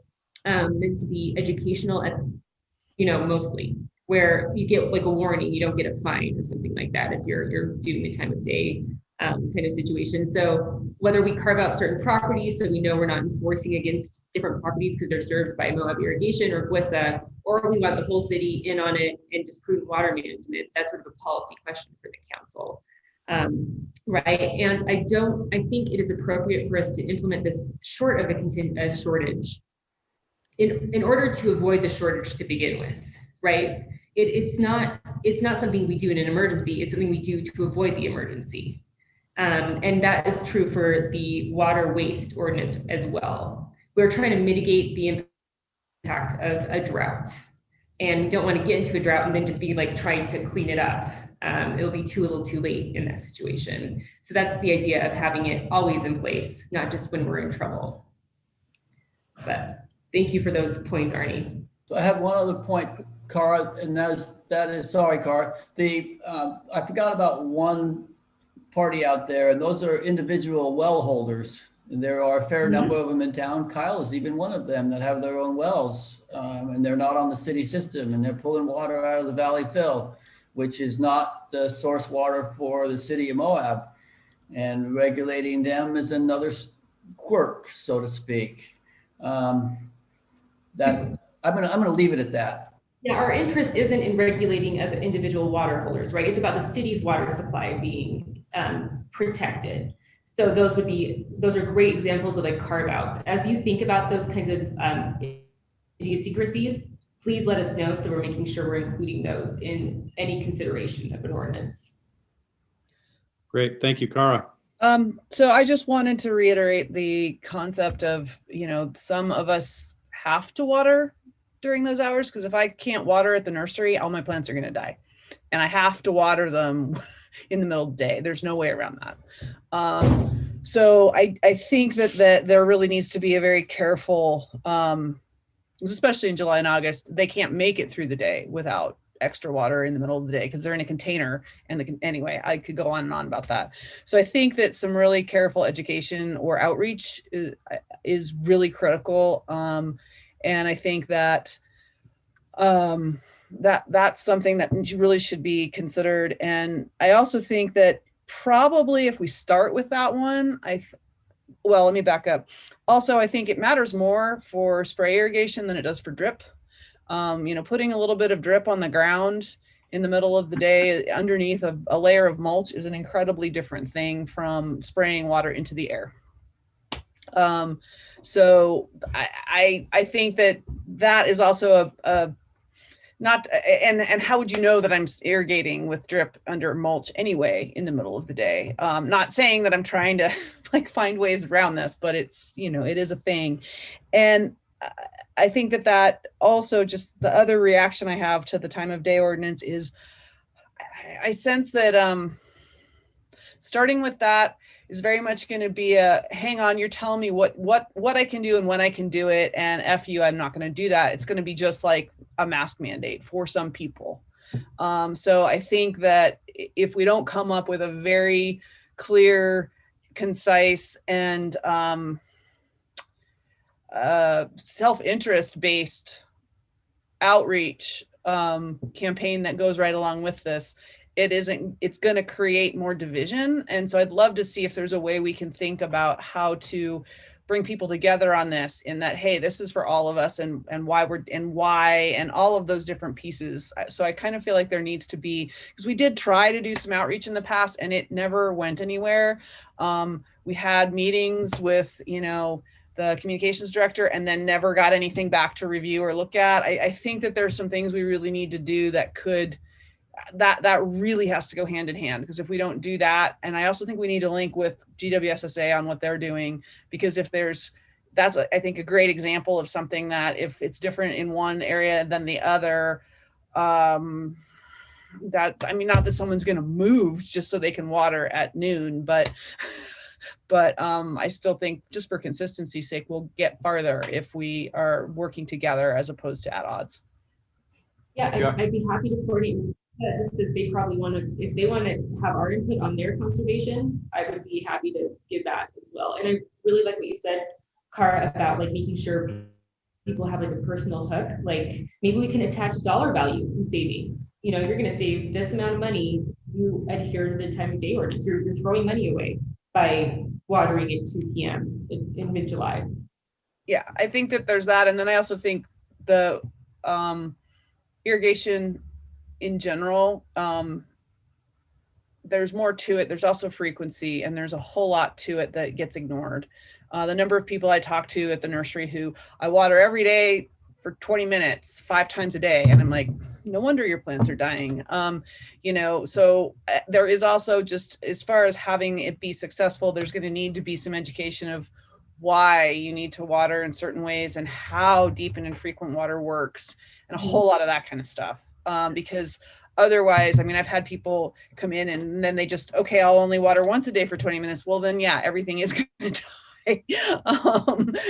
meant to be educational, mostly, where you get like a warning, you don't get a fine or something like that if you're doing the time of day kind of situation. So whether we carve out certain properties so we know we're not enforcing against different properties because they're served by Moab Irrigation or Gwessa, or we want the whole city in on it and just prudent water management, that's sort of a policy question for the council. Right. And I think it is appropriate for us to implement this short of a shortage in order to avoid the shortage to begin with, right? It's not something we do in an emergency, it's something we do to avoid the emergency. And that is true for the water waste ordinance as well. We're trying to mitigate the impact of a drought. And we don't want to get into a drought and then just be like trying to clean it up. It'll be too little too late in that situation. So that's the idea of having it always in place, not just when we're in trouble. But thank you for those points, Arnie. So I have one other point, Cara, and that is sorry, Cara. I forgot about one party out there, and those are individual well holders. And there are a fair number of them in town. Kyle is even one of them that have their own wells, and they're not on the city system, and they're pulling water out of the valley fill, which is not the source water for the city of Moab. And regulating them is another quirk, so to speak. I'm gonna leave it at that. Yeah, our interest isn't in regulating of individual water holders, right? It's about the city's water supply being protected. So those are great examples of like carve outs. As you think about those kinds of idiosyncrasies, please let us know so we're making sure we're including those in any consideration of an ordinance. Great, thank you, Cara. So I just wanted to reiterate the concept of, some of us have to water during those hours, because if I can't water at the nursery, all my plants are going to die. And I have to water them in the middle of the day. There's no way around that. So I think that there really needs to be a very careful, especially in July and August, they can't make it through the day without extra water in the middle of the day because they're in a container. And anyway, I could go on and on about that. So I think that some really careful education or outreach is really critical. And I think that that's something that really should be considered. And I also think that probably if we start with that one, let me back up. Also, I think it matters more for spray irrigation than it does for drip. Putting a little bit of drip on the ground in the middle of the day underneath a layer of mulch is an incredibly different thing from spraying water into the air. So I think that is also and how would you know that I'm irrigating with drip under mulch anyway in the middle of the day? Not saying that I'm trying to find ways around this, but it's, it is a thing. And I think that also just the other reaction I have to the time of day ordinance is I sense that starting with that is very much going to be hang on, you're telling me what I can do and when I can do it, and F you, I'm not going to do that. It's going to be just like a mask mandate for some people. So I think that if we don't come up with a very clear, concise, and self-interest based outreach campaign that goes right along with this, it's going to create more division. And so I'd love to see if there's a way we can think about how to bring people together on this in that, hey, this is for all of us and why and all of those different pieces. So I kind of feel like there needs to be, because we did try to do some outreach in the past and it never went anywhere. We had meetings with, you know, the communications director and then never got anything back to review or look at. I think that there's some things we really need to do that could, that really has to go hand in hand, because if we don't do that, and I also think we need to link with GWSSA on what they're doing, because if there's, that's I think a great example of something that if it's different in one area than the other, that, I mean, not that someone's going to move just so they can water at noon, but I still think just for consistency's sake, we'll get farther if we are working together as opposed to at odds. Yeah, I'd be happy to coordinate with that, just as they probably want to, if they want to have our input on their conservation, I would be happy to give that as well. And I really like what you said, Cara, about like making sure people have like a personal hook. Like maybe we can attach dollar value in savings. You know, you're going to save this amount of money. You adhere to the time of day ordinance. You're throwing money away by watering at 2 p.m. in mid-July. Yeah, I think that there's that. And then I also think the irrigation in general, there's more to it. There's also frequency, and there's a whole lot to it that gets ignored. The number of people I talk to at the nursery who I water every day for 20 minutes, 5 times a day. And I'm like, no wonder your plants are dying. You know, so there is also, just as far as having it be successful, there's going to need to be some education of why you need to water in certain ways and how deep and infrequent water works and a whole lot of that kind of stuff. Because otherwise, I mean, I've had people come in and then they just, okay, I'll only water once a day for 20 minutes. Well, then, yeah, everything is going to die.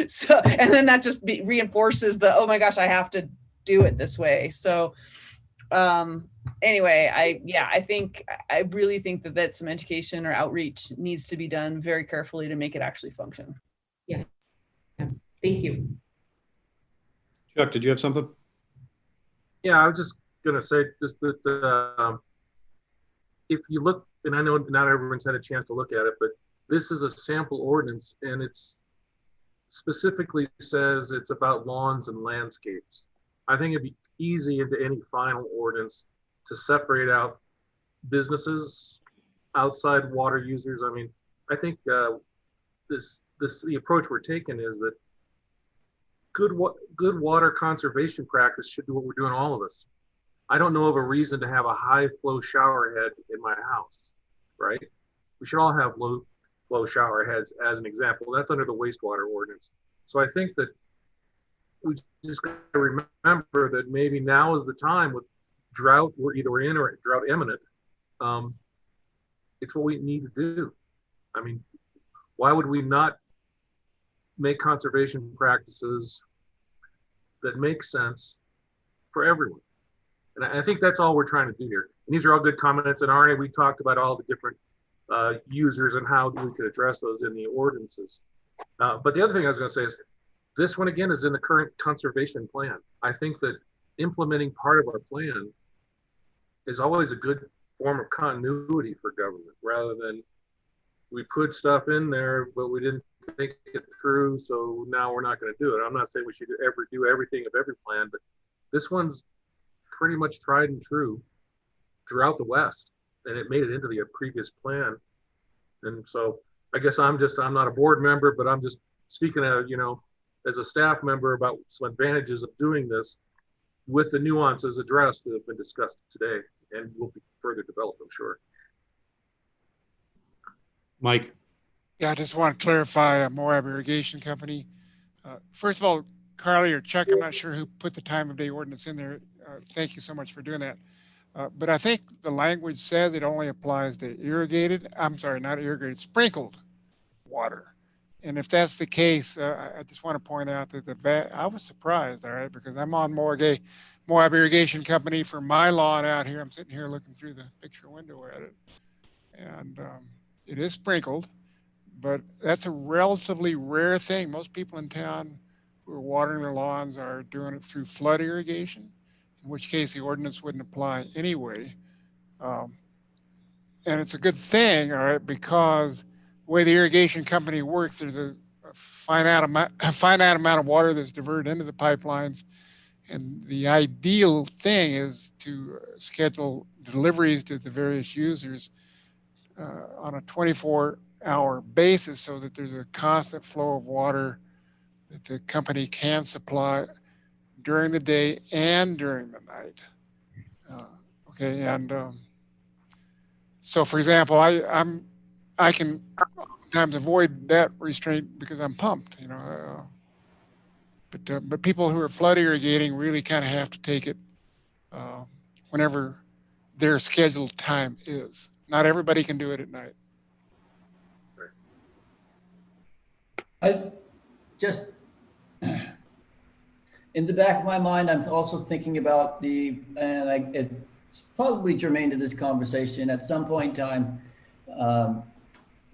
So, and then that just reinforces the, oh my gosh, I have to do it this way. So, anyway, I really think that some education or outreach needs to be done very carefully to make it actually function. Yeah. Thank you. Chuck, did you have something? Yeah, I was just going to say just that if you look, and I know not everyone's had a chance to look at it, but this is a sample ordinance and it's specifically says it's about lawns and landscapes. I think it'd be easy into any final ordinance to separate out businesses, outside water users. I mean, I think the approach we're taking is that good water conservation practice should do what we're doing, all of us. I don't know of a reason to have a high flow shower head in my house, right? We should all have low flow shower heads as an example. That's under the wastewater ordinance. So I think that we just got to remember that maybe now is the time with drought, we're either in or drought imminent. It's what we need to do. I mean, why would we not make conservation practices that make sense for everyone? And I think that's all we're trying to do here. And these are all good comments. And already we talked about all the different users and how we could address those in the ordinances. But the other thing I was going to say is this one again is in the current conservation plan. I think that implementing part of our plan is always a good form of continuity for government, rather than we put stuff in there, but we didn't think it through, so now we're not going to do it. I'm not saying we should ever do everything of every plan, but this one's pretty much tried and true throughout the West, and it made it into the previous plan. And so I guess I'm not a board member, but I'm just speaking of, you know, as a staff member about some advantages of doing this with the nuances addressed that have been discussed today and will be further developed, I'm sure. Mike. Yeah, I just want to clarify Moab Irrigation Company. First of all, Carly or Chuck, I'm not sure who put the time of day ordinance in there. Thank you so much for doing that. But I think the language says it only applies to sprinkled water. And if that's the case, I just want to point out that I was surprised, all right, because I'm on Moab Irrigation Company for my lawn out here. I'm sitting here looking through the picture window at it. And it is sprinkled, but that's a relatively rare thing. Most people in town who are watering their lawns are doing it through flood irrigation, in which case the ordinance wouldn't apply anyway. And it's a good thing, all right, because the way the irrigation company works, there's a finite amount of water that's diverted into the pipelines. And the ideal thing is to schedule deliveries to the various users on a 24-hour basis so that there's a constant flow of water that the company can supply during the day and during the night. Okay, and so for example, I can sometimes avoid that restraint because I'm pumped, you know. But people who are flood irrigating really kind of have to take it whenever their scheduled time is. Not everybody can do it at night. I just, in the back of my mind, I'm also thinking about it's probably germane to this conversation, at some point in time,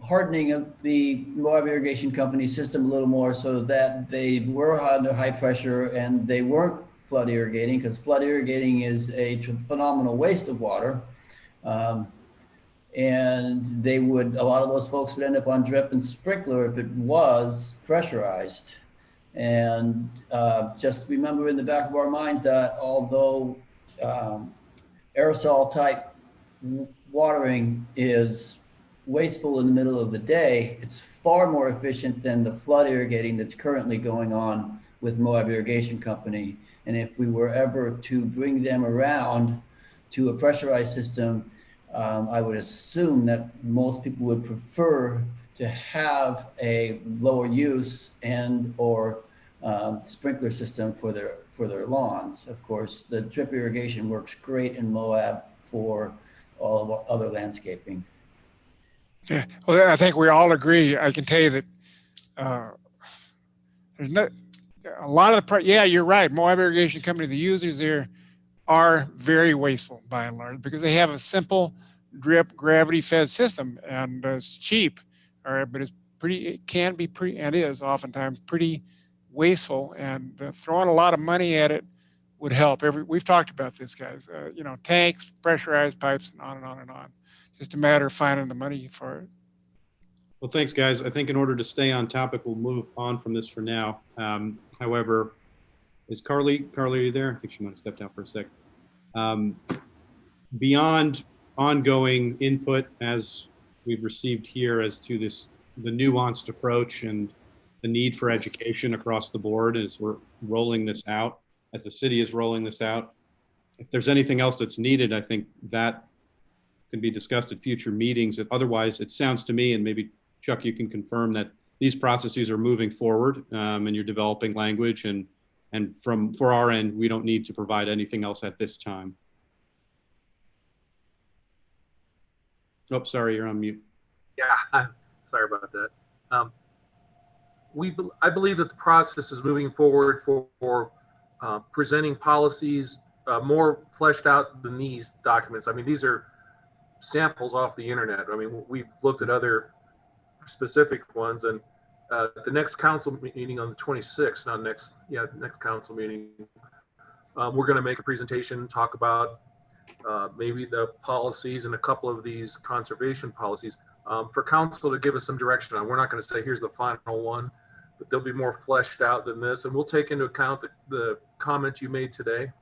hardening of the Moab Irrigation Company system a little more so that they were under high pressure and they weren't flood irrigating, because flood irrigating is a phenomenal waste of water. And a lot of those folks would end up on drip and sprinkler if it was pressurized. And just remember in the back of our minds that although aerosol type watering is wasteful in the middle of the day, it's far more efficient than the flood irrigating that's currently going on with Moab Irrigation Company. And if we were ever to bring them around to a pressurized system, I would assume that most people would prefer to have a lower use and or sprinkler system for their lawns. Of course, the drip irrigation works great in Moab for all of other landscaping. Yeah, well, I think we all agree. I can tell you that there's a lot of the, yeah, you're right. Moab Irrigation Company, the users there are very wasteful by and large because they have a simple drip gravity fed system and it's cheap, all right, but it can be and is oftentimes pretty wasteful, and throwing a lot of money at it would help. We've talked about this, guys, you know, tanks, pressurized pipes, and on and on and on. Just a matter of finding the money for it. Well, thanks, guys. I think in order to stay on topic, we'll move on from this for now. However, is Carly, are you there? I think she might have stepped out for a sec. Beyond ongoing input as we've received here as to the nuanced approach and the need for education across the board as we're rolling this out, as the city is rolling this out, if there's anything else that's needed, I think that can be discussed at future meetings. Otherwise, it sounds to me, and maybe Chuck, you can confirm that these processes are moving forward and you're developing language, and for our end, we don't need to provide anything else at this time. Oh, sorry, you're on mute. Yeah, sorry about that. I believe that the process is moving forward for presenting policies more fleshed out than these documents. I mean, these are samples off the internet. I mean, we've looked at other specific ones, and the next council meeting on the 26th, next council meeting, we're going to make a presentation, talk about maybe the policies and a couple of these conservation policies for council to give us some direction on. We're not going to say here's the final one, but they'll be more fleshed out than this, and we'll take into account the comments you made today,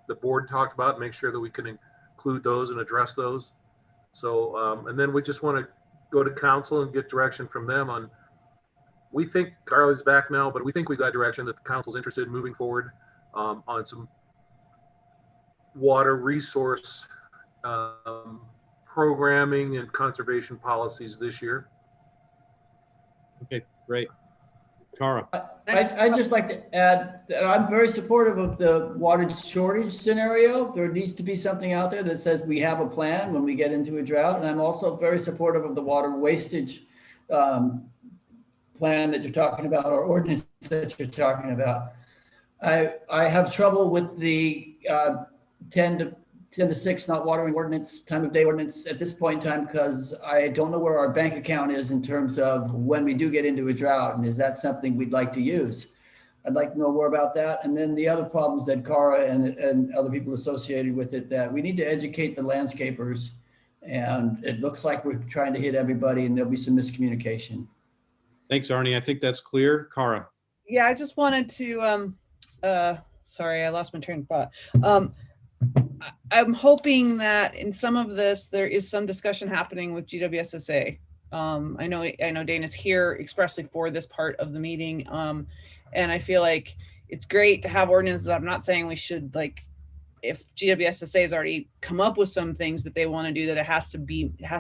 the board talked about, make sure that we can include those and address those. So and then we just want to go to council and get direction from them on, we think Carly's back now, but we think we got direction that the council's interested in moving forward on some water resource programming and conservation policies this year. Okay, great. Cara. I'd just like to add that I'm very supportive of the water shortage scenario. There needs to be something out there that says we have a plan when we get into a drought. And I'm also very supportive of the water wastage plan that you're talking about, or ordinance that you're talking about. I have trouble with the 10 to 6 not watering ordinance, time of day ordinance at this point in time, because I don't know where our bank account is in terms of when we do get into a drought, and is that something we'd like to use? I'd like to know more about that. And then the other problems that Cara and other people associated with it, that we need to educate the landscapers, and it looks like we're trying to hit everybody and there'll be some miscommunication. Thanks, Arnie. I think that's clear. Cara. Yeah, I just wanted to, sorry, I lost my train of thought. I'm hoping that in some of this, there is some discussion happening with GWSSA. I know Dana's here expressly for this part of the meeting. And I feel like it's great to have ordinances. I'm not saying we should, like, if GWSSA has already come up with some things that they want to do, that it has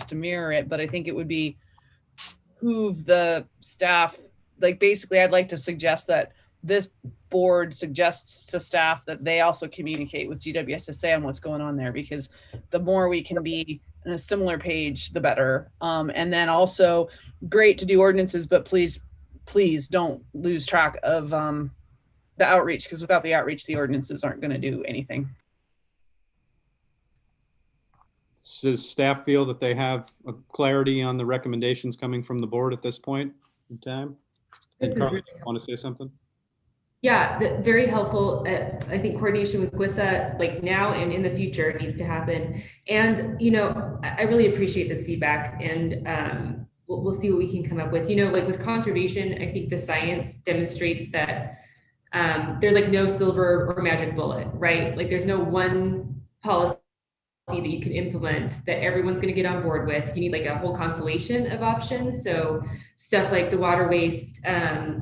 to mirror it. But I think it would behoove the staff, like, basically I'd like to suggest that this board suggests to staff that they also communicate with GWSSA on what's going on there, because the more we can be on a similar page, the better. And then also, great to do ordinances, but please don't lose track of the outreach, because without the outreach, the ordinances aren't going to do anything. Does staff feel that they have a clarity on the recommendations coming from the board at this point in time? This And is Carly, really want to say something? Yeah, very helpful. I think coordination with GWSSA, like now and in the future, needs to happen. And, you know, I really appreciate this feedback, and we'll see what we can come up with. You know, like with conservation, I think the science demonstrates that there's like no silver or magic bullet, right? Like there's no one policy that you can implement that everyone's going to get on board with. You need like a whole constellation of options. So stuff like the water waste,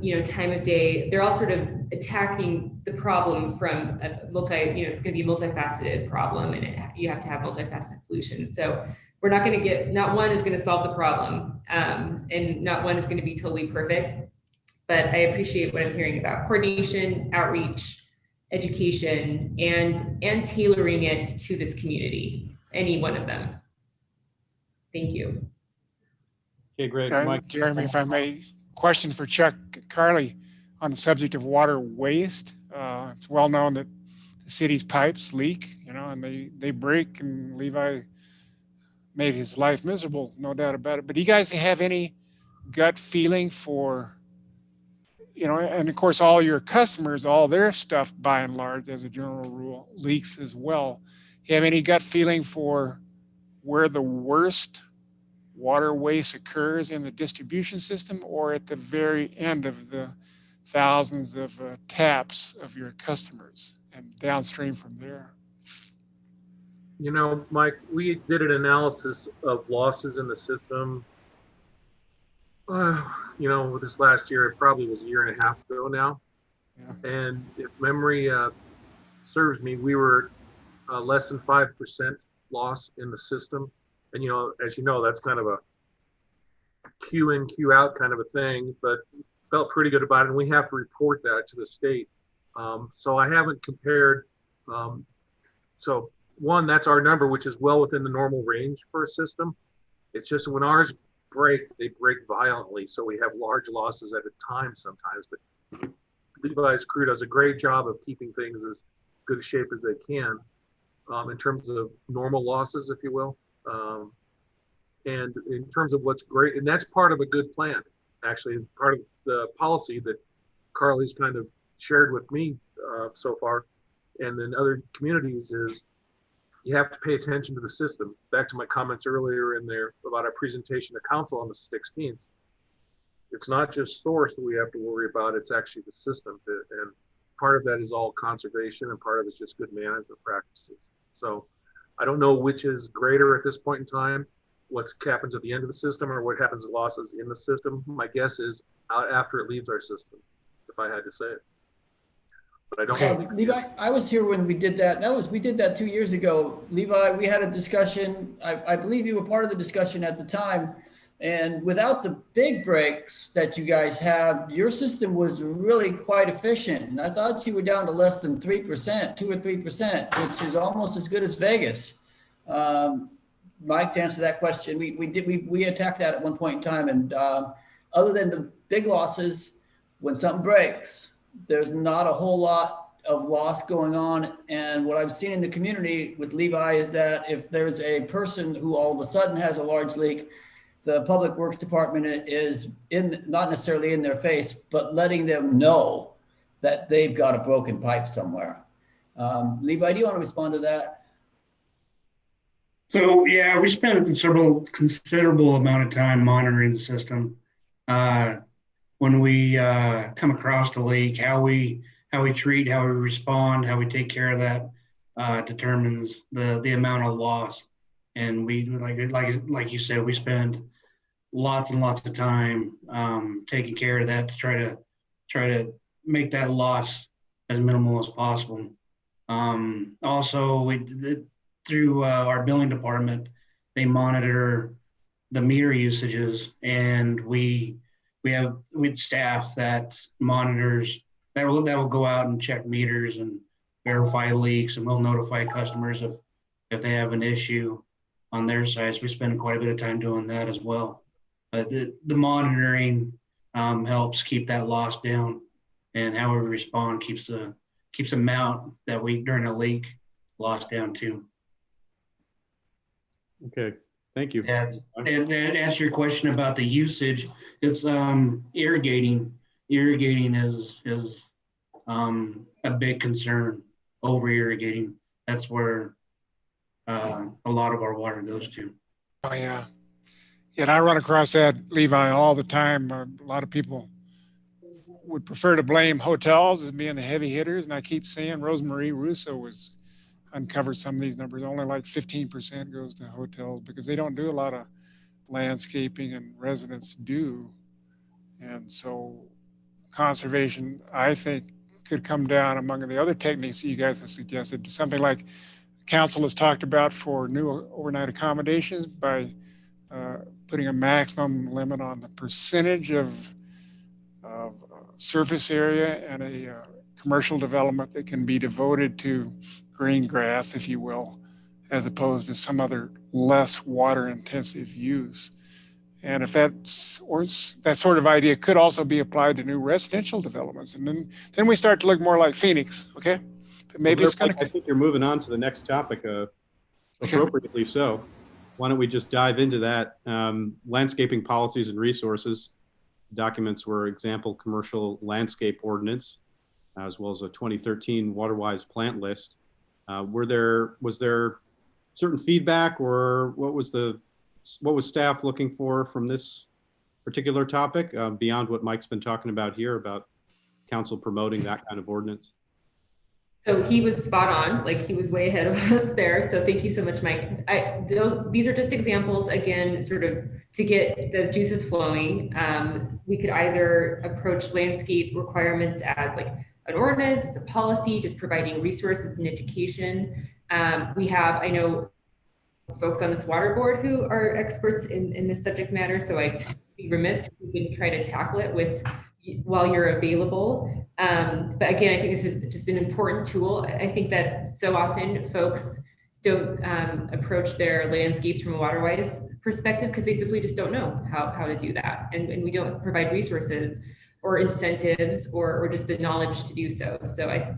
you know, time of day, they're all sort of attacking the problem from a it's going to be a multifaceted problem, and you have to have multifaceted solutions. So we're not going to get, not one is going to solve the problem, and not one is going to be totally perfect. But I appreciate what I'm hearing about coordination, outreach, education, and tailoring it to this community, any one of them. Thank you. Okay, great. Mike. Jeremy, if I may, question for Chuck. Carly, on the subject of water waste, it's well known that the city's pipes leak, you know, and they break, and Levi made his life miserable, no doubt about it. But do you guys have any gut feeling for, you know, and of course, all your customers, all their stuff, by and large, as a general rule, leaks as well. You have any gut feeling for where the worst water waste occurs in the distribution system, or at the very end of the thousands of taps of your customers and downstream from there? You know, Mike, we did an analysis of losses in the system. You know, this last year, it probably was a year and a half ago now. Yeah. And if memory serves me, we were less than 5% loss in the system. And, you know, as you know, that's kind of a Q in, Q out kind of a thing, but felt pretty good about it. And we have to report that to the state. So I haven't compared. So one, that's our number, which is well within the normal range for a system. It's just when ours break, they break violently. So we have large losses at a time sometimes, but Levi's crew does a great job of keeping things as good a shape as they can in terms of normal losses, if you will. And in terms of what's great, and that's part of a good plan, actually, part of the policy that Carly's kind of shared with me so far, and then other communities, is you have to pay attention to the system. Back to my comments earlier in there about our presentation to council on the 16th. It's not just source that we have to worry about, it's actually the system. And part of that is all conservation, and part of it is just good management practices. So I don't know which is greater at this point in time, what happens at the end of the system or what happens to losses in the system. My guess is out after it leaves our system, if I had to say it. But I don't think Levi, I was here when we did that. We did that 2 years ago. Levi, we had a discussion. I believe you were part of the discussion at the time. And without the big breaks that you guys have, your system was really quite efficient. And I thought you were down to less than 3%, 2 or 3%, which is almost as good as Vegas. Mike, to answer that question, we attacked that at one point in time. And other than the big losses, when something breaks, there's not a whole lot of loss going on. And what I've seen in the community with Levi is that if there's a person who all of a sudden has a large leak, the public works department is not necessarily in their face, but letting them know that they've got a broken pipe somewhere. Levi, do you want to respond to that? So yeah, we spent a considerable amount of time monitoring the system. when we come across the lake, how we treat, how we respond, how we take care of that determines the amount of loss. And we like you said, we spend lots and lots of time taking care of that to try to make that loss as minimal as possible. Also, through our billing department, they monitor the meter usages, and we have staff that monitors that will go out and check meters and verify leaks, and we'll notify customers if they have an issue on their side. So we spend quite a bit of time doing that as well. But the monitoring helps keep that loss down, and how we respond keeps the amount that we during a leak loss down too. Okay, thank you. And to answer your question about the usage, it's irrigating. Irrigating is a big concern. Over irrigating, that's where a lot of our water goes to. Oh yeah. And I run across that, Levi, all the time. A lot of people would prefer to blame hotels as being the heavy hitters. And I keep saying Rosemarie Russo was uncovered some of these numbers. Only like 15% goes to hotels because they don't do a lot of landscaping, and residents do. And so conservation, I think, could come down among the other techniques that you guys have suggested to something like council has talked about for new overnight accommodations by putting a maximum limit on the percentage of surface area and a commercial development that can be devoted to green grass, if you will, as opposed to some other less water intensive use. And if that sort of idea could also be applied to new residential developments, and then we start to look more like Phoenix, okay? But maybe it's going to. I think you're moving on to the next topic, appropriately so. Why don't we just dive into that? Landscaping policies and resources. Documents were example commercial landscape ordinance, as well as a 2013 water-wise plant list. Was there certain feedback, or what was staff looking for from this particular topic beyond what Mike's been talking about here about council promoting that kind of ordinance? So he was spot on, like he was way ahead of us there. So thank you so much, Mike. These are just examples, again, sort of to get the juices flowing. We could either approach landscape requirements as like an ordinance, as a policy, just providing resources and education. We have, I know, folks on this water board who are experts in this subject matter. So I'd be remiss if we didn't try to tackle it while you're available. But again, I think this is just an important tool. I think that so often folks don't approach their landscapes from a water-wise perspective because they simply just don't know how to do that. And we don't provide resources or incentives or just the knowledge to do so. So I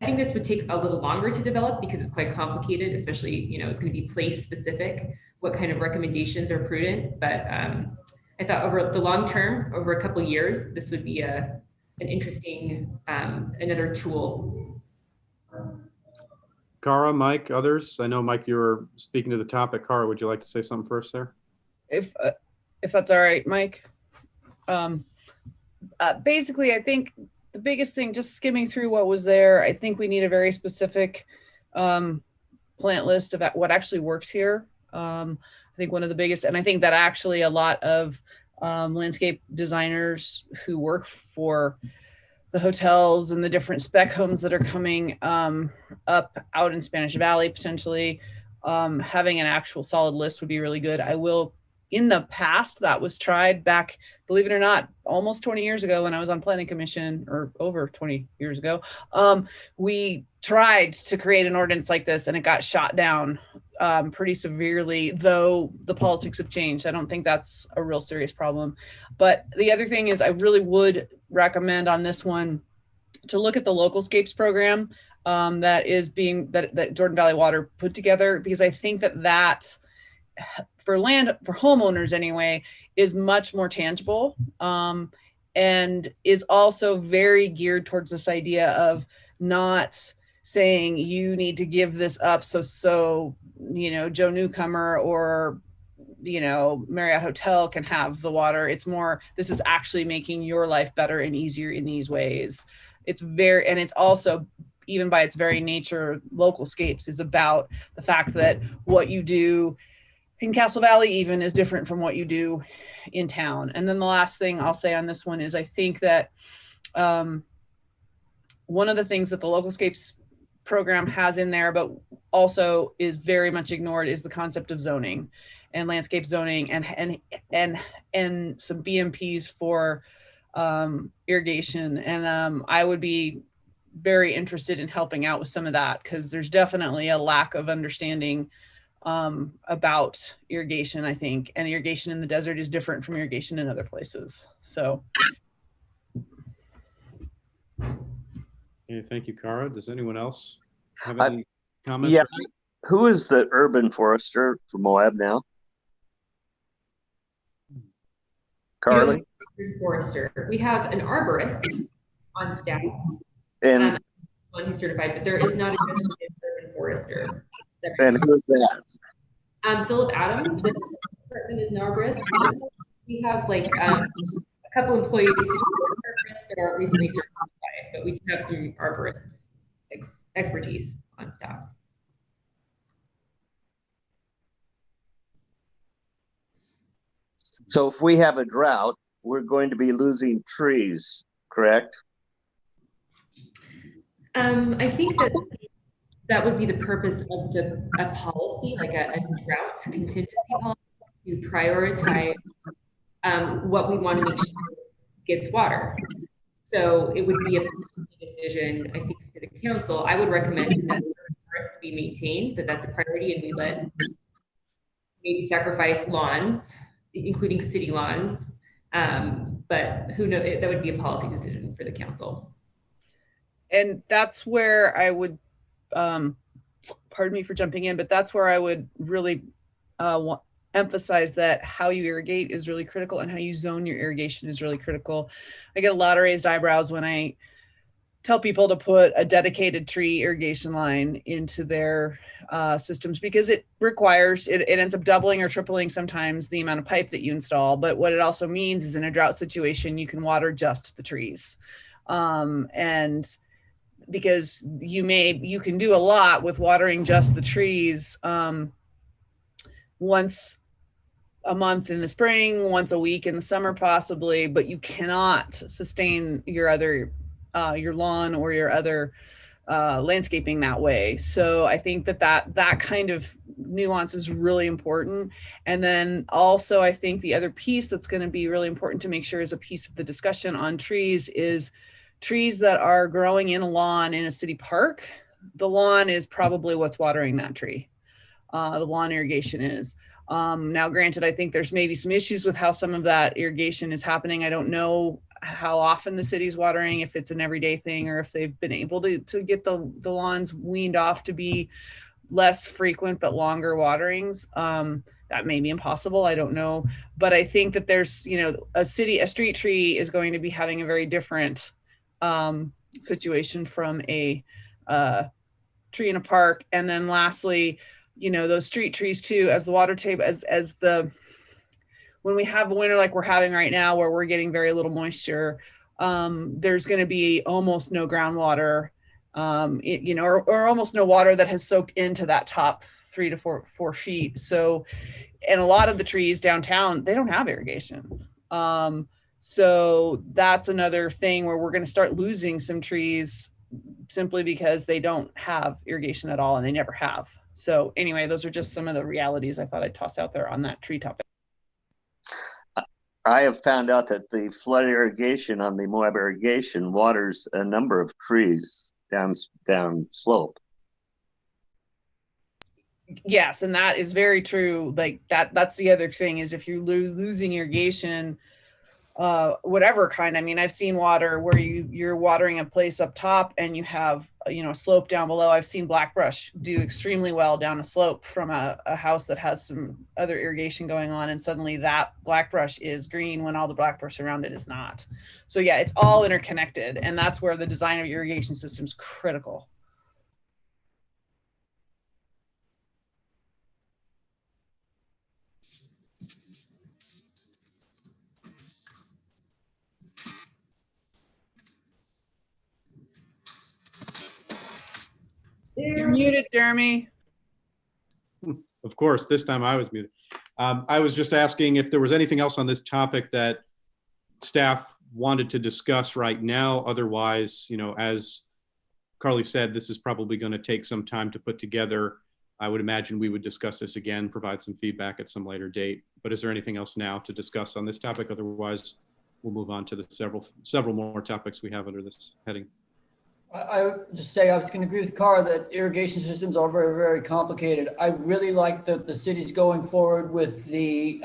think this would take a little longer to develop because it's quite complicated, especially, it's going to be place specific, what kind of recommendations are prudent. But I thought over the long term, over a couple of years, this would be an interesting, another tool. Cara, Mike, others? I know, Mike, you were speaking to the topic. Cara, would you like to say something first there? If that's all right, Mike. Basically, I think the biggest thing, just skimming through what was there, I think we need a very specific plant list of what actually works here. I think one of the biggest, and I think that actually a lot of landscape designers who work for the hotels and the different spec homes that are coming up out in Spanish Valley, potentially having an actual solid list would be really good. In the past, that was tried back, believe it or not, almost 20 years ago when I was on planning commission, or over 20 years ago, we tried to create an ordinance like this and it got shot down pretty severely, though the politics have changed. I don't think that's a real serious problem. But the other thing is I really would recommend on this one to look at the Localscapes program that Jordan Valley Water put together, because I think that for homeowners anyway, is much more tangible and is also very geared towards this idea of not saying you need to give this up so Joe Newcomer or Marriott Hotel can have the water. It's more, this is actually making your life better and easier in these ways. And it's also, even by its very nature, local scapes is about the fact that what you do in Castle Valley even is different from what you do in town. And then the last thing I'll say on this one is I think that one of the things that the local scapes program has in there, but also is very much ignored, is the concept of zoning and landscape zoning and some BMPs for irrigation. And I would be very interested in helping out with some of that, because there's definitely a lack of understanding about irrigation, I think, and irrigation in the desert is different from irrigation in other places. So. Okay, thank you, Cara. Does anyone else have any comments? Yeah. Who is the urban forester for Moab now? Carly? Forester. We have an arborist on staff. And one who's certified, but there is not a designated urban forester. And who's that? Philip Adams with the department is an arborist. We have like a couple employees who are arborists but aren't recently certified, but we do have some arborist expertise on staff. So if we have a drought, we're going to be losing trees, correct? I think that would be the purpose of a policy, like a drought contingency policy, to prioritize what we want to make sure gets water. So it would be a decision, I think, for the council. I would recommend that for us to be maintained, that's a priority, and we let maybe sacrifice lawns, including city lawns. But who knows, that would be a policy decision for the council. And that's where I would, pardon me for jumping in, but that's where I would really emphasize that how you irrigate is really critical, and how you zone your irrigation is really critical. I get a lot of raised eyebrows when I tell people to put a dedicated tree irrigation line into their systems, because it requires, it ends up doubling or tripling sometimes the amount of pipe that you install. But what it also means is in a drought situation, you can water just the trees. And because you can do a lot with watering just the trees once a month in the spring, once a week in the summer possibly, but you cannot sustain your other your lawn or your other landscaping that way. So I think that kind of nuance is really important. And then also I think the other piece that's going to be really important to make sure is a piece of the discussion on trees is trees that are growing in a lawn in a city park. The lawn is probably what's watering that tree. The lawn irrigation is. Now, granted, I think there's maybe some issues with how some of that irrigation is happening. I don't know how often the city's watering, if it's an everyday thing, or if they've been able to get the lawns weaned off to be less frequent but longer waterings. That may be impossible, I don't know. But I think that there's, a street tree is going to be having a very different situation from a tree in a park. And then lastly, those street trees too, as the water table, when we have a winter like we're having right now, where we're getting very little moisture, there's going to be almost no groundwater, or almost no water that has soaked into that top 3 to 4 feet. So, and a lot of the trees downtown, they don't have irrigation. So that's another thing where we're going to start losing some trees simply because they don't have irrigation at all, and they never have. So anyway, those are just some of the realities I thought I'd toss out there on that tree topic. I have found out that the flood irrigation on the Moab irrigation waters a number of trees down slope. Yes, and that is very true. Like that's the other thing, is if you're losing irrigation, whatever kind. I mean, I've seen water where you're watering a place up top and you have a slope down below. I've seen blackbrush do extremely well down a slope from a house that has some other irrigation going on, and suddenly that blackbrush is green when all the blackbrush around it is not. So yeah, it's all interconnected, and that's where the design of your irrigation system is critical. You're muted, Jeremy. Of course, this time I was muted. I was just asking if there was anything else on this topic that staff wanted to discuss right now. Otherwise, you know, as Carly said, this is probably going to take some time to put together. I would imagine we would discuss this again, provide some feedback at some later date. But is there anything else now to discuss on this topic? Otherwise, we'll move on to the several more topics we have under this heading. I would just say I was going to agree with Carr that irrigation systems are very, very complicated. I really like that the city's going forward with the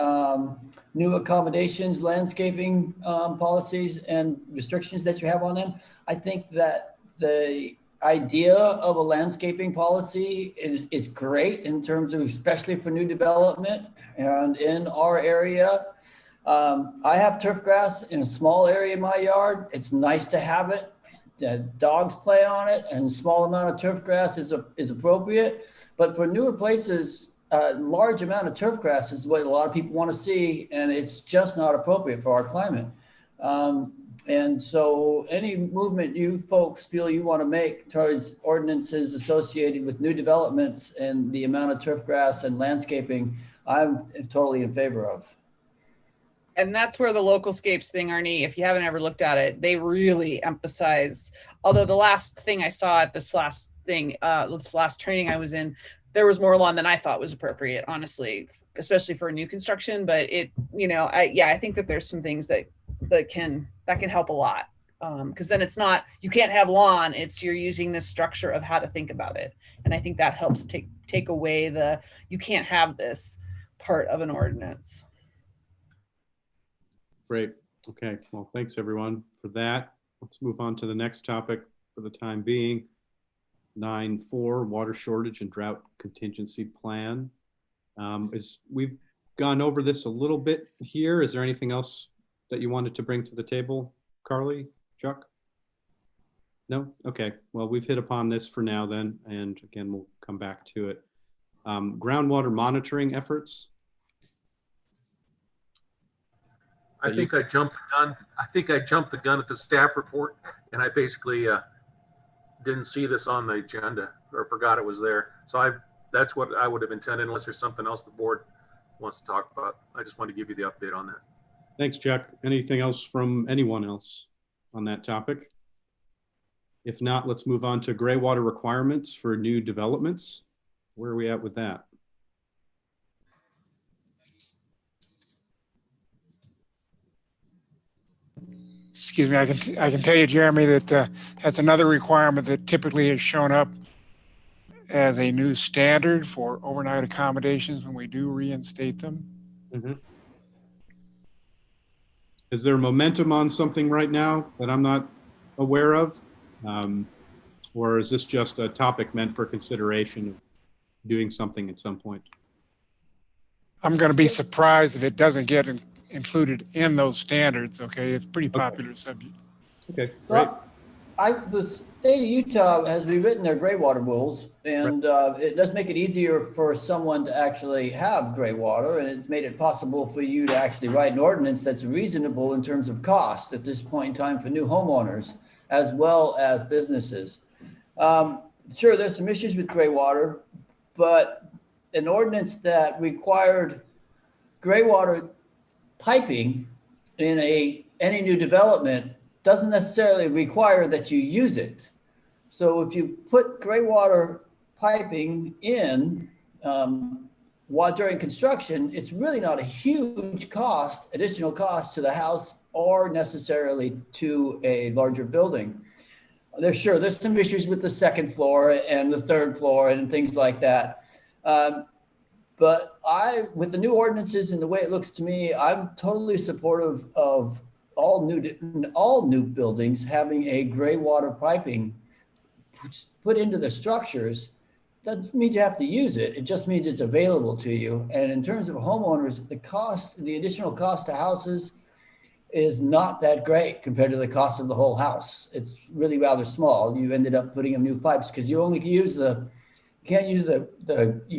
new accommodations, landscaping policies and restrictions that you have on them. I think that the idea of a landscaping policy is great in terms of, especially for new development. And in our area, I have turf grass in a small area in my yard. It's nice to have it. Dogs play on it, and a small amount of turf grass is appropriate. But for newer places, a large amount of turf grass is what a lot of people want to see, and it's just not appropriate for our climate. And so any movement you folks feel you want to make towards ordinances associated with new developments and the amount of turf grass and landscaping, I'm totally in favor of. And that's where the local scapes thing, Arnie, if you haven't ever looked at it, they really emphasize, although the last thing I saw at this last thing, this last training I was in, there was more lawn than I thought was appropriate, honestly, especially for new construction. But it, you know, I think that there's some things that can help a lot. Because then it's not, you can't have lawn, it's you're using this structure of how to think about it. And I think that helps take away the, you can't have this part of an ordinance. Great. Okay. Well, thanks everyone for that. Let's move on to the next topic for the time being. 9.4 water shortage and drought contingency plan. We've gone over this a little bit here. Is there anything else that you wanted to bring to the table, Carly, Chuck? No? Okay. Well, we've hit upon this for now then, and again, we'll come back to it. Groundwater monitoring efforts. I think I jumped the gun. I think I jumped the gun at the staff report, and I basically didn't see this on the agenda or forgot it was there. So that's what I would have intended, unless there's something else the board wants to talk about. I just wanted to give you the update on that. Thanks, Chuck. Anything else from anyone else on that topic? If not, let's move on to gray water requirements for new developments. Where are we at with that? Excuse me, I can tell you, Jeremy, that that's another requirement that typically has shown up as a new standard for overnight accommodations when we do reinstate them. Mm-hmm. Is there momentum on something right now that I'm not aware of? Or is this just a topic meant for consideration of doing something at some point? I'm going to be surprised if it doesn't get included in those standards. Okay, it's a pretty popular subject. Okay, great. The state of Utah has rewritten their gray water rules, and it does make it easier for someone to actually have gray water, and it's made it possible for you to actually write an ordinance that's reasonable in terms of cost at this point in time for new homeowners as well as businesses. Sure, there's some issues with gray water, but an ordinance that required gray water piping in any new development doesn't necessarily require that you use it. So if you put gray water piping in during construction, it's really not a huge cost, additional cost to the house or necessarily to a larger building. There's some issues with the second floor and the third floor and things like that. But with the new ordinances and the way it looks to me, I'm totally supportive of all new buildings having a gray water piping put into the structures. Doesn't mean you have to use it. It just means it's available to you. And in terms of homeowners, the additional cost to houses is not that great compared to the cost of the whole house. It's really rather small. You ended up putting in new pipes because you only use you can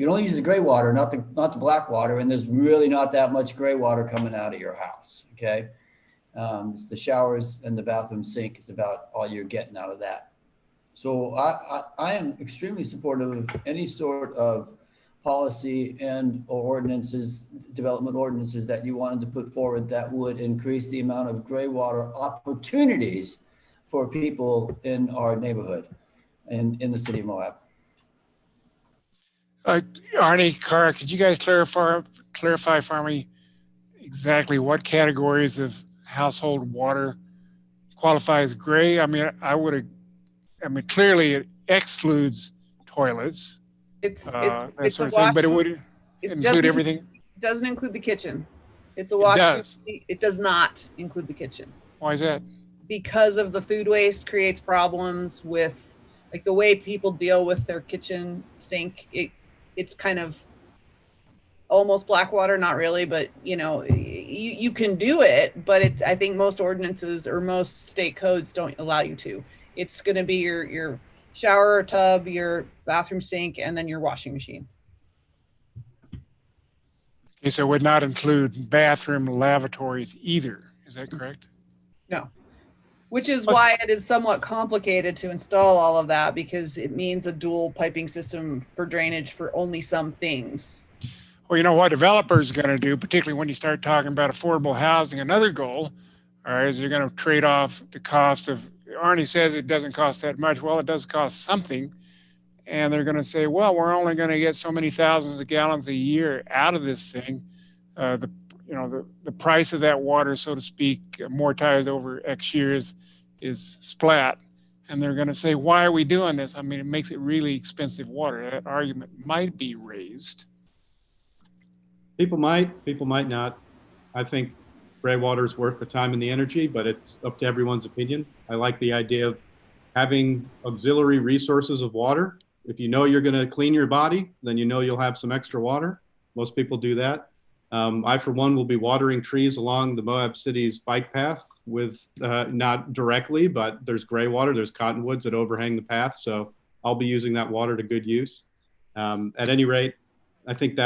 only use the gray water, not the black water. And there's really not that much gray water coming out of your house. Okay. It's the showers and the bathroom sink is about all you're getting out of that. So I am extremely supportive of any sort of policy and or ordinances, development ordinances that you wanted to put forward that would increase the amount of gray water opportunities for people in our neighborhood and in the city of Moab. Arnie, Cara, could you guys clarify for me exactly what categories of household water qualify as gray? I mean, clearly it excludes toilets, It's that it's sort a of thing, but it washroom. would It include everything. It doesn't include the kitchen. It's a It washroom. does. It does not include the kitchen. Why is that? Because of the food waste creates problems with like the way people deal with their kitchen sink. It's kind of almost black water, not really, but you can do it, but I think most ordinances or most state codes don't allow you to. It's going to be your shower tub, your bathroom sink, and then your washing machine. Okay, so it would not include bathroom lavatories either. Is that correct? No. Which is why it is somewhat complicated to install all of that, because it means a dual piping system for drainage for only some things. Well, you know what developers are going to do, particularly when you start talking about affordable housing, another goal, all right, is you're going to trade off the cost of, Arnie says it doesn't cost that much. Well, it does cost something. And they're going to say, well, we're only going to get so many thousands of gallons a year out of this thing. The price of that water, so to speak, amortized over X years is splat. And they're going to say, why are we doing this? I mean, it makes it really expensive water. That argument might be raised. People might not. I think gray water is worth the time and the energy, but it's up to everyone's opinion. I like the idea of having auxiliary resources of water. If you know you're going to clean your body, then you know you'll have some extra water. Most people do that. I, for one, will be watering trees along the Moab City's bike path with, not directly, but there's gray water, there's cottonwoods that overhang the path. So I'll be using that water to good use. At any rate, I think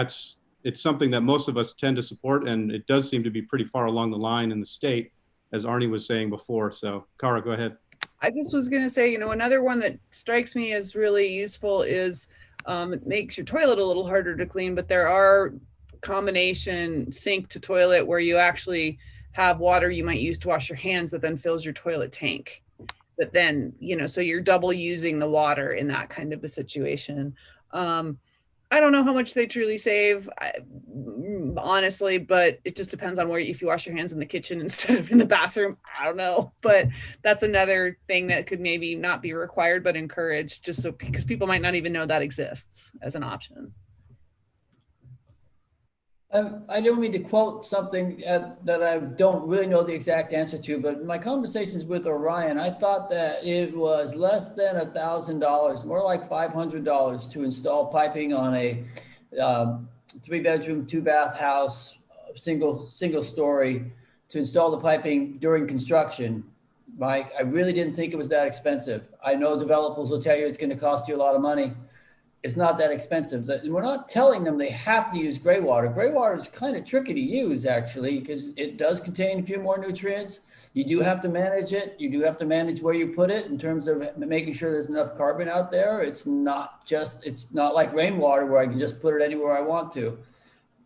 it's something that most of us tend to support, and it does seem to be pretty far along the line in the state, as Arnie was saying before. So Cara, go ahead. I just was going to say, another one that strikes me as really useful is it makes your toilet a little harder to clean, but there are combination sink to toilet where you actually have water you might use to wash your hands that then fills your toilet tank. But then, so you're double using the water in that kind of a situation. I don't know how much they truly save, honestly, but it just depends on if you wash your hands in the kitchen instead of in the bathroom. I don't know, but that's another thing that could maybe not be required, but encouraged, just so, because people might not even know that exists as an option. I don't mean to quote something that I don't really know the exact answer to, but in my conversations with Orion, I thought that it was less than $1,000, more like $500 to install piping on a 3-bedroom, 2-bath house, single story, to install the piping during construction. Mike, I really didn't think it was that expensive. I know developers will tell you it's going to cost you a lot of money. It's not that expensive. We're not telling them they have to use gray water. Gray water is kind of tricky to use, actually, because it does contain a few more nutrients. You do have to manage it. You do have to manage where you put it in terms of making sure there's enough carbon out there. It's not like rainwater where I can just put it anywhere I want to.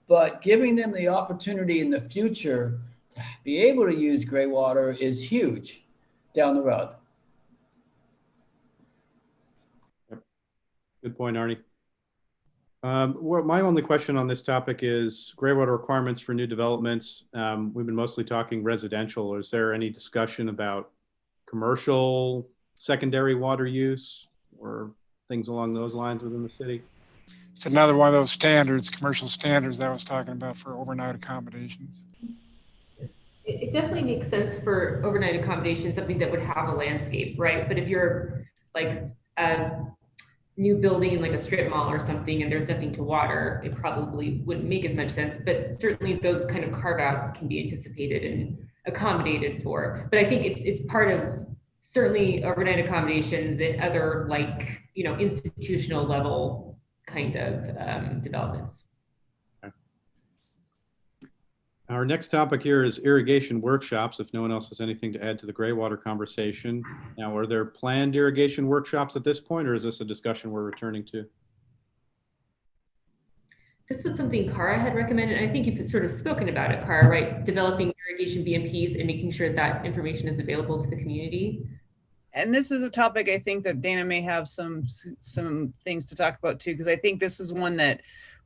But giving them the opportunity in the future to be able to use gray water is huge down the road. Good point, Arnie. Well, my only question on this topic is gray water requirements for new developments. We've been mostly talking residential. Is there any discussion about commercial secondary water use or things along those lines within the city? It's another one of those standards, commercial standards that I was talking about for overnight accommodations. It definitely makes sense for overnight accommodation, something that would have a landscape, right? But if you're like new building in like a strip mall or something and there's nothing to water, it probably wouldn't make as much sense, but certainly those kind of carve outs can be anticipated and accommodated for. But I think it's part of certainly overnight accommodations and other like, institutional level kind of developments. Our next topic here is irrigation workshops, if no one else has anything to add to the gray water conversation. Now, are there planned irrigation workshops at this point, or is this a discussion we're returning to? This was something Cara had recommended. And I think you've sort of spoken about it, Cara, right? Developing irrigation BMPs and making sure that information is available to the community. And this is a topic I think that Dana may have some things to talk about too, because I think this is one that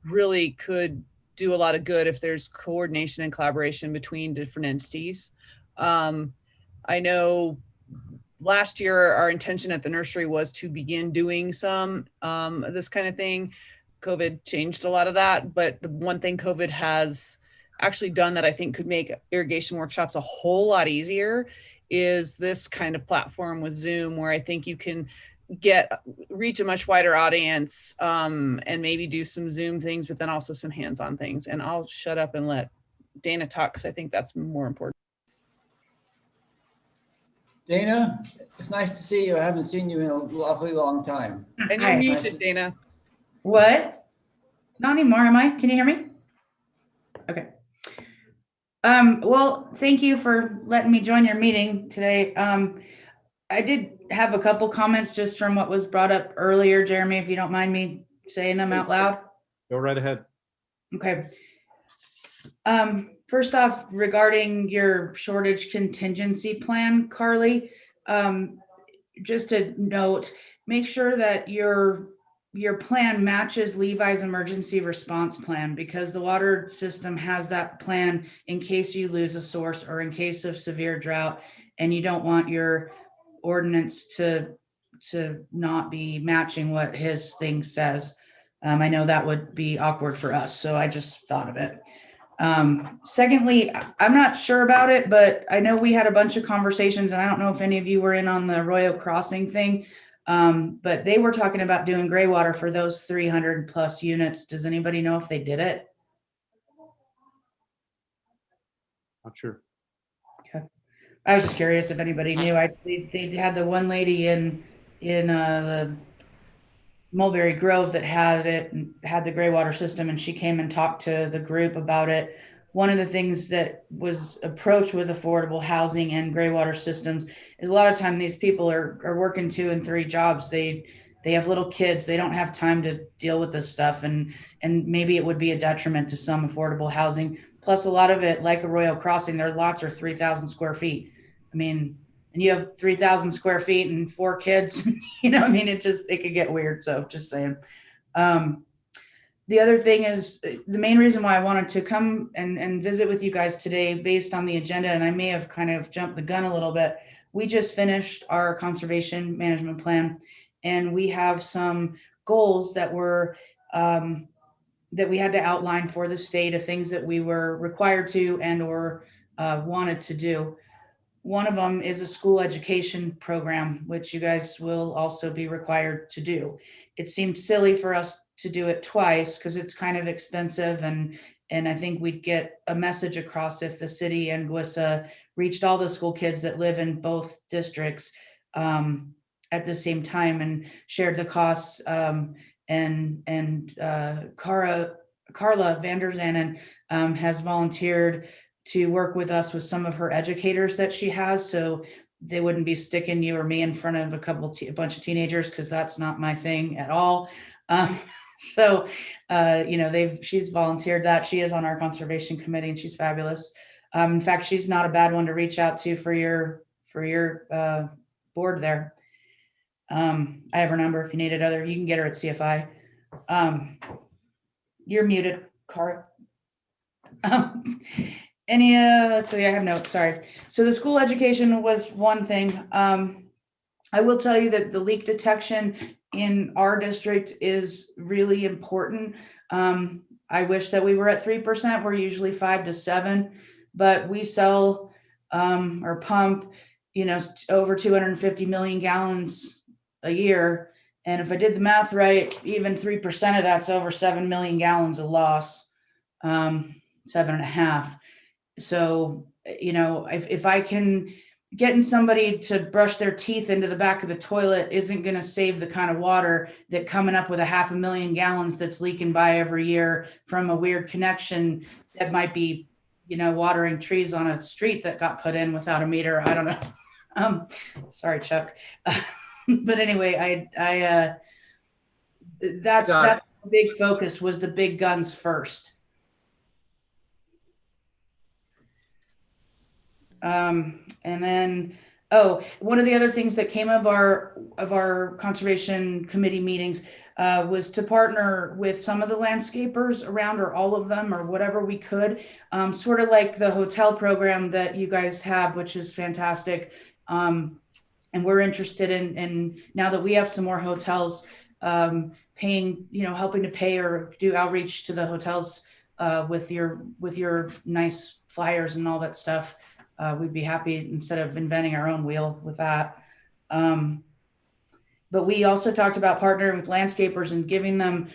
really could do a lot of good if there's coordination and collaboration between different entities. I know last year our intention at the nursery was to begin doing some this kind of thing. COVID changed a lot of that, but the one thing COVID has actually done that I think could make irrigation workshops a whole lot easier is this kind of platform with Zoom, where I think you can reach a much wider audience and maybe do some Zoom things, but then also some hands-on things. And I'll shut up and let Dana talk, because I think that's more important. Dana, it's nice to see you. I haven't seen you in a lovely long time. And you're muted, Dana. What? Not anymore, am I? Can you hear me? Okay. Well, thank you for letting me join your meeting today. I did have a couple comments just from what was brought up earlier, Jeremy, if you don't mind me saying them out loud. Go right ahead. Okay. First off, regarding your shortage contingency plan, Carly, just a note, make sure that your plan matches Levi's emergency response plan, because the water system has that plan in case you lose a source or in case of severe drought, and you don't want your ordinance to not be matching what his thing says. I know that would be awkward for us, so I just thought of it. Secondly, I'm not sure about it, but I know we had a bunch of conversations, and I don't know if any of you were in on the Arroyo Crossing thing, but they were talking about doing gray water for those 300 plus units. Does anybody know if they did it? Not sure. Okay. I was just curious if anybody knew. They had the one lady in the Mulberry Grove that had it and had the gray water system, and she came and talked to the group about it. One of the things that was approached with affordable housing and gray water systems is a lot of time these people are working 2 and 3 jobs. They have little kids. They don't have time to deal with this stuff, and maybe it would be a detriment to some affordable housing. Plus, a lot of it, like Arroyo Crossing, their lots are 3,000 square feet. I mean, and you have 3,000 square feet and 4 kids, you know, I mean, it could get weird. So just saying. The other thing is the main reason why I wanted to come and visit with you guys today, based on the agenda, and I may have kind of jumped the gun a little bit. We just finished our conservation management plan, and we have some goals that were, that we had to outline for the state of things that we were required to and or wanted to do. One of them is a school education program, which you guys will also be required to do. It seemed silly for us to do it twice because it's kind of expensive, and I think we'd get a message across if the city and GWISA reached all the school kids that live in both districts at the same time and shared the costs. Carla Vanderzanen has volunteered to work with us with some of her educators that she has, so they wouldn't be sticking you or me in front of a bunch of teenagers, because that's not my thing at all. So you know, she's volunteered that. She is on our conservation committee, and she's fabulous. In fact, she's not a bad one to reach out to for your board there. I have her number if you need it. You can get her at CFI. You're muted, Cara. Let's see, I have notes, sorry. So the school education was one thing. I will tell you that the leak detection in our district is really important. I wish that we were at 3%. We're usually 5 to 7, but we sell or pump, you know, over 250 million gallons a year. And if I did the math right, even 3% of that's over 7 million gallons of loss, 7.5. So, you know, if I can getting somebody to brush their teeth into the back of the toilet isn't going to save the kind of water that coming up with 500,000 gallons that's leaking by every year from a weird connection that might be you know, watering trees on a street that got put in without a meter. I don't know. Sorry, Chuck. But anyway, that's the big focus, was the big guns first. And then, oh, one of the other things that came of our conservation committee meetings was to partner with some of the landscapers around, or all of them, or whatever we could, sort of like the hotel program that you guys have, which is fantastic. And we're interested in now that we have some more hotels, paying, you know, helping to pay or do outreach to the hotels with your nice flyers and all that stuff. We'd be happy, instead of inventing our own wheel with that. But we also talked about partnering with landscapers and giving them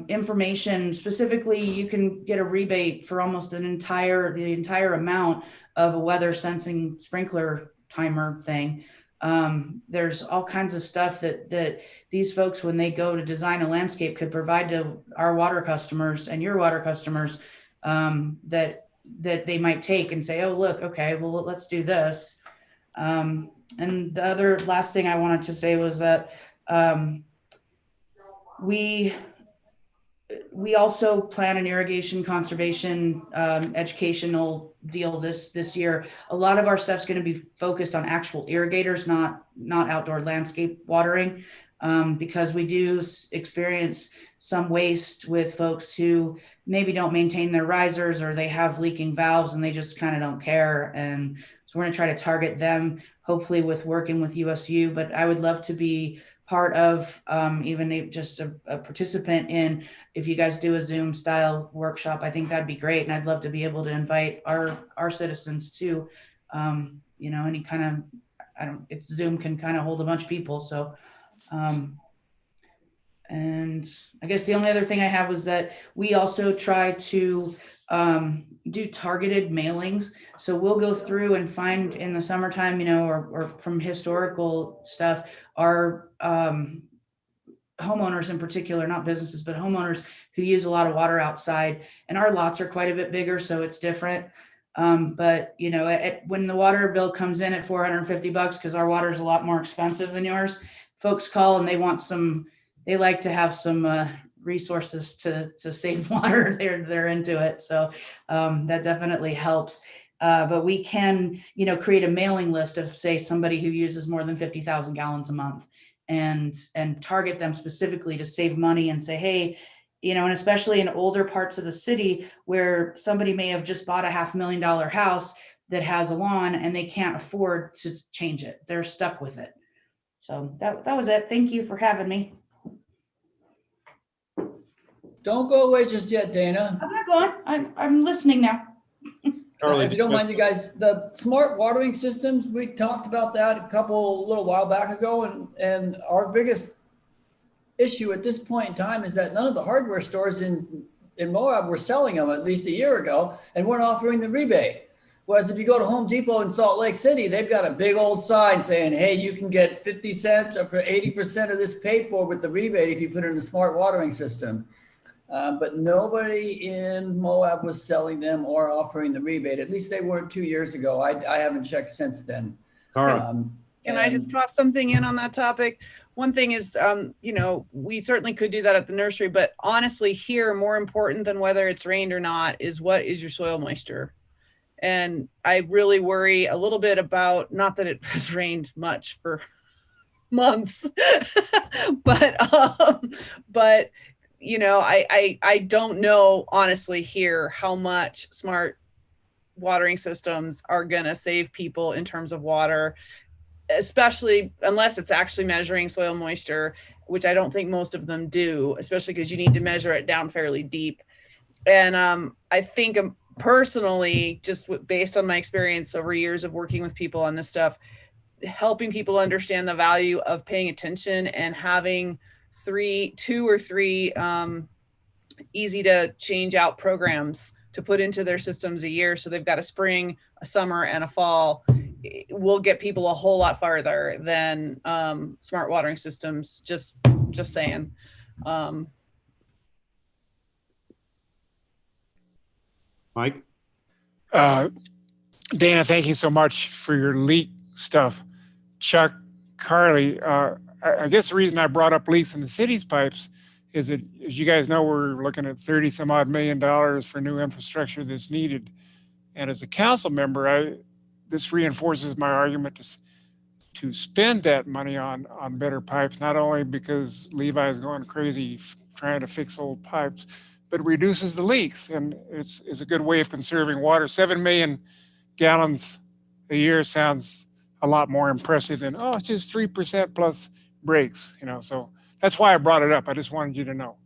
information. Specifically, you can get a rebate for almost the entire amount of a weather sensing sprinkler timer thing. There's all kinds of stuff that these folks, when they go to design a landscape, could provide to our water customers and your water customers, that they might take and say, oh, look, okay, well, let's do this. And the other last thing I wanted to say was that we also plan an irrigation conservation educational deal this year. A lot of our stuff's going to be focused on actual irrigators, not outdoor landscape watering, because we do experience some waste with folks who maybe don't maintain their risers, or they have leaking valves and they just kind of don't care. And so we're going to try to target them, hopefully with working with USU. But I would love to be part of, even just a participant in, if you guys do a Zoom style workshop, I think that'd be great. And I'd love to be able to invite our citizens to, you know, any kind of, Zoom can kind of hold a bunch of people. So, and I guess the only other thing I have was that we also try to do targeted mailings. So we'll go through and find in the summertime, you know, or from historical stuff, our homeowners in particular, not businesses, but homeowners who use a lot of water outside, and our lots are quite a bit bigger, so it's different. But you know, when the water bill comes in at $450, because our water is a lot more expensive than yours, folks call and they like to have some resources to save water. They're into it. So that definitely helps. But we can, you know, create a mailing list of, say, somebody who uses more than 50,000 gallons a month, and target them specifically to save money, and say, hey, you know, and especially in older parts of the city where somebody may have just bought a $500,000 house that has a lawn and they can't afford to change it. They're stuck with it. So that was it. Thank you for having me. Don't go away just yet, Dana. I'm not going. I'm listening now. Charlie, If you don't mind, you guys, the smart watering systems, we talked about that a little while back ago, and our biggest issue at this point in time is that none of the hardware stores in Moab were selling them at least a year ago, and weren't offering the rebate. Whereas if you go to Home Depot in Salt Lake City, they've got a big old sign saying, hey, you can get 50 cents or 80% of this paid for with the rebate if you put it in a smart watering system. But nobody in Moab was selling them or offering the rebate. At least they weren't 2 years ago. I haven't checked since then. Can I just toss something in on that topic? One thing is, you know, we certainly could do that at the nursery, but honestly here, more important than whether it's rained or not is what is your soil moisture. And I really worry a little bit about, not that it has rained much for months, but you know, I don't know honestly here how much smart watering systems are gonna save people in terms of water, especially unless it's actually measuring soil moisture, which I don't think most of them do, especially because you need to measure it down fairly deep. And I think personally, just based on my experience over years of working with people on this stuff, helping people understand the value of paying attention and having two or three easy to change out programs to put into their systems a year. So they've got a spring, a summer, and a fall. Will get people a whole lot farther than smart watering systems. Just saying. Mike? Dana, thank you so much for your leak stuff. Chuck, Carly, I guess the reason I brought up leaks in the city's pipes is that, as you guys know, we're looking at 30 some odd $1 million for new infrastructure that's needed. And as a council member, this reinforces my argument to spend that money on better pipes, not only because Levi is going crazy trying to fix old pipes, but reduces the leaks. And it's a good way of conserving water. 7 million gallons a year sounds a lot more impressive than, oh, it's just 3% plus breaks, so that's why I brought it up. I just wanted you to know.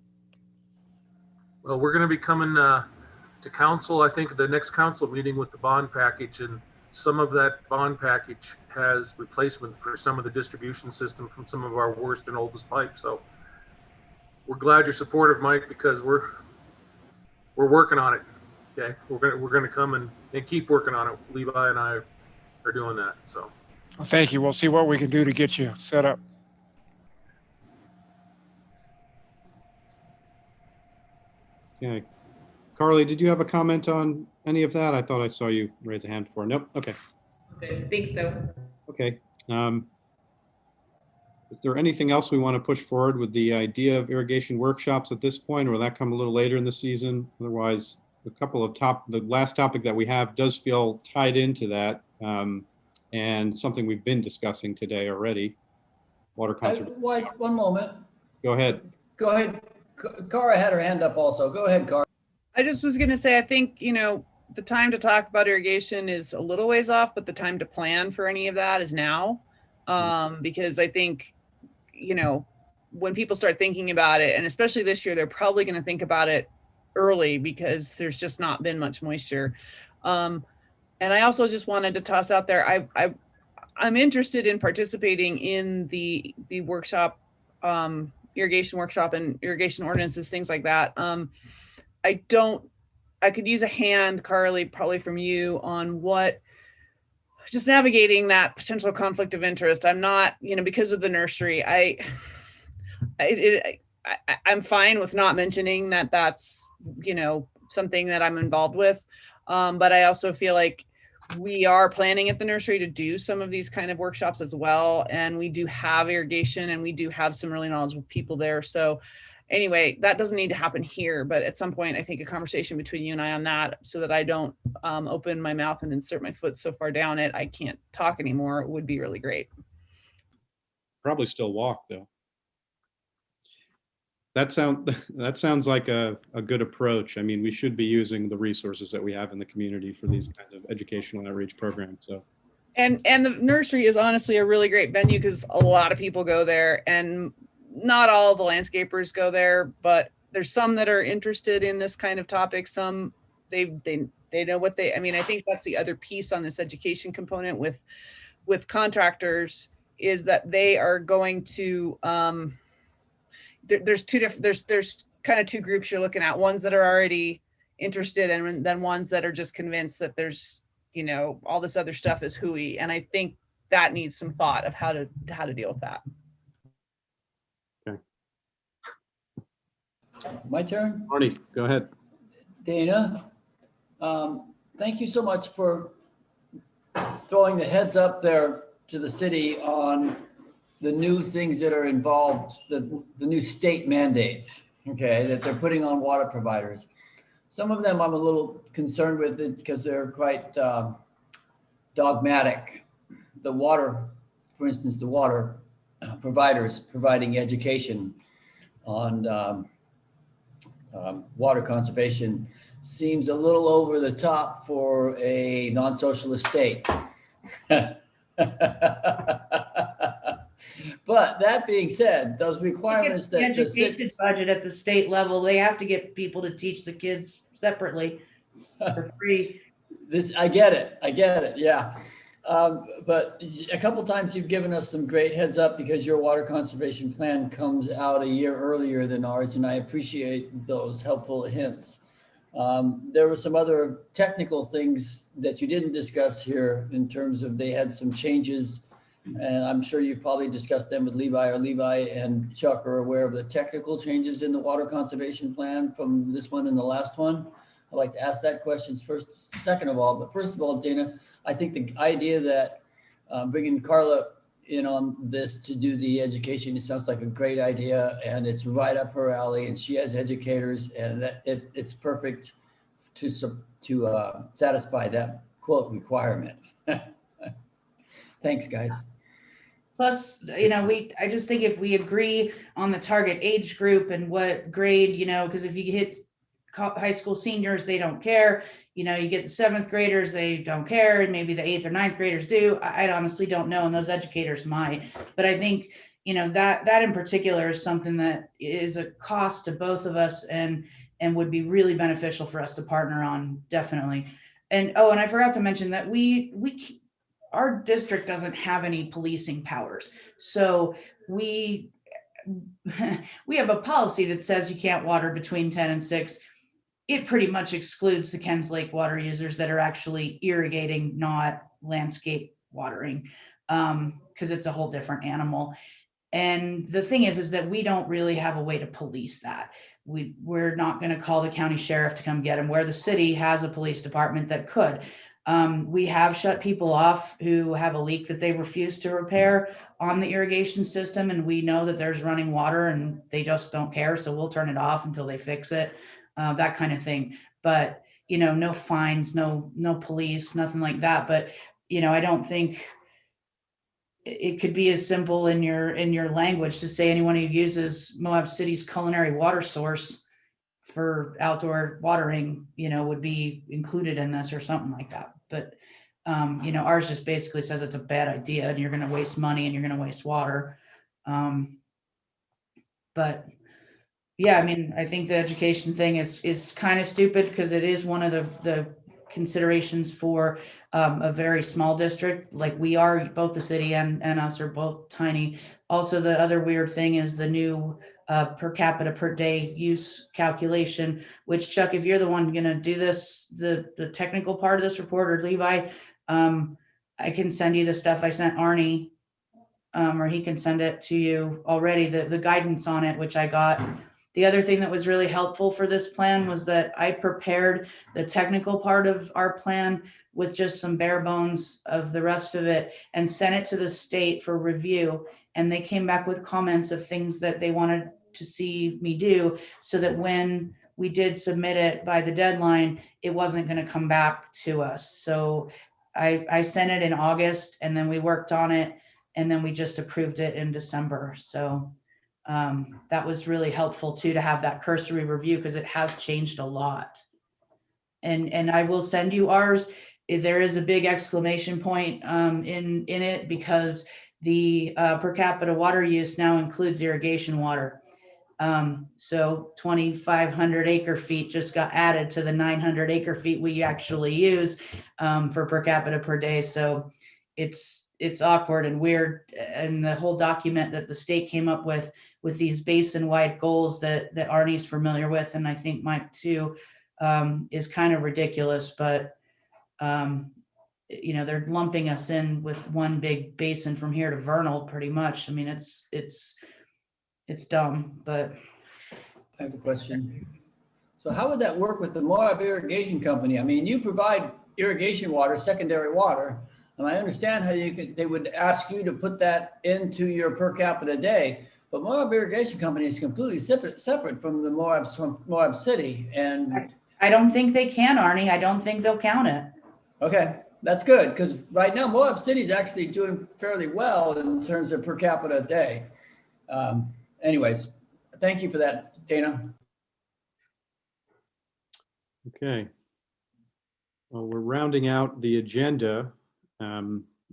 Well, we're going to be coming to council, I think, the next council meeting with the bond package, and some of that bond package has replacement for some of the distribution system from some of our worst and oldest pipes. So we're glad you're supportive, Mike, because we're working on it. Okay, we're gonna come and keep working on it. Levi and I are doing that. So well, thank you. We'll see what we can do to get you set up. Okay. Carly, did you have a comment on any of that? I thought I saw you raise a hand for. Nope. Okay. Okay, thanks though. Okay. Is there anything else we want to push forward with the idea of irrigation workshops at this point, or will that come a little later in the season? Otherwise, the last topic that we have does feel tied into that, and something we've been discussing today already. Water conservation. One moment. Go ahead. Go ahead. Cara had her hand up also. Go ahead, Cara. I just was going to say, I think, the time to talk about irrigation is a little ways off, but the time to plan for any of that is now. Because I think, when people start thinking about it, and especially this year, they're probably going to think about it early because there's just not been much moisture. And I also just wanted to toss out there, I'm interested in participating in the workshop, irrigation workshop and irrigation ordinances, things like that. I could use a hand, Carly, probably from you on just navigating that potential conflict of interest. I'm not, because of the nursery, I'm fine with not mentioning that that's, something that I'm involved with. But I also feel like we are planning at the nursery to do some of these kind of workshops as well. And we do have irrigation and we do have some really knowledgeable people there. So anyway, that doesn't need to happen here, but at some point, I think a conversation between you and I on that, so that I don't open my mouth and insert my foot so far down it, I can't talk anymore, would be really great. Probably still walk though. That sounds like a good approach. I mean, we should be using the resources that we have in the community for these kinds of educational outreach programs. So, and the nursery is honestly a really great venue because a lot of people go there, and not all of the landscapers go there, but there's some that are interested in this kind of topic. Some they know what I think that's the other piece on this education component with contractors, is that they are going to there's kind of two groups you're looking at, ones that are already interested and then ones that are just convinced that there's all this other stuff is hooey. And I think that needs some thought of how to deal with that. My turn? Arnie, go ahead. Dana, thank you so much for throwing the heads up there to the city on the new things that are involved, the new state mandates, okay, that they're putting on water providers. Some of them I'm a little concerned with it because they're quite dogmatic. The water, for instance, the water providers providing education on water conservation seems a little over the top for a non-socialist state. But that being said, those requirements that the education budget at the state level, they have to get people to teach the kids separately for free. I get it. Yeah. But a couple times you've given us some great heads up because your water conservation plan comes out a year earlier than ours, and I appreciate those helpful hints. There were some other technical things that you didn't discuss here in terms of they had some changes, and I'm sure you've probably discussed them with Levi, or Levi and Chuck are aware of the technical changes in the water conservation plan from this one and the last one. I'd like to ask that question first, second of all. But first of all, Dana, I think the idea that bringing Carla in on this to do the education, it sounds like a great idea, and it's right up her alley, and she has educators, and that it's perfect to satisfy that quote requirement. Thanks, guys. Plus, I just think if we agree on the target age group and what grade, because if you hit high school seniors, they don't care. You get the 7th graders, they don't care. And maybe the 8th or 9th graders do. I honestly don't know. And those educators might. But I think, that in particular is something that is a cost to both of us and would be really beneficial for us to partner on, definitely. And I forgot to mention that our district doesn't have any policing powers. So we have a policy that says you can't water between 10 and 6. It pretty much excludes the Ken's Lake water users that are actually irrigating, not landscape watering, because it's a whole different animal. And the thing is that we don't really have a way to police that. We're not going to call the county sheriff to come get them, where the city has a police department that could. We have shut people off who have a leak that they refuse to repair on the irrigation system, and we know that there's running water and they just don't care, so we'll turn it off until they fix it, that kind of thing. But no fines, no police, nothing like that. But I don't think it could be as simple in your language to say anyone who uses Moab City's culinary water source for outdoor watering, would be included in this or something like that. But, ours just basically says it's a bad idea and you're going to waste money and you're going to waste water. But yeah, I think the education thing is kind of stupid because it is one of the considerations for a very small district. Like we are, both the city and us are both tiny. Also, the other weird thing is the new per capita per day use calculation, which Chuck, if you're the one going to do this, the technical part of this report, or Levi, I can send you the stuff I sent Arnie, or he can send it to you already, the guidance on it, which I got. The other thing that was really helpful for this plan was that I prepared the technical part of our plan with just some bare bones of the rest of it and sent it to the state for review. And they came back with comments of things that they wanted to see me do, so that when we did submit it by the deadline, it wasn't going to come back to us. So I sent it in August, and then we worked on it, and then we just approved it in December. So that was really helpful too, to have that cursory review, because it has changed a lot. And I will send you ours. There is a big exclamation point in it, because the per capita water use now includes irrigation water. So 2,500 acre feet just got added to the 900 acre feet we actually use for per capita per day. So it's awkward and weird. And the whole document that the state came up with these basin-wide goals that Arnie's familiar with, and I think Mike too, is kind of ridiculous. But they're lumping us in with one big basin from here to Vernal, pretty much. It's dumb. But I have a question. So how would that work with the Moab Irrigation Company? You provide irrigation water, secondary water, and I understand how they would ask you to put that into your per capita day. But Moab Irrigation Company is completely separate from the Moab City. And I don't think they can, Arnie. I don't think they'll count it. Okay, that's good, because right now Moab City is actually doing fairly well in terms of per capita a day. Anyways, thank you for that, Dana. Okay. Well, we're rounding out the agenda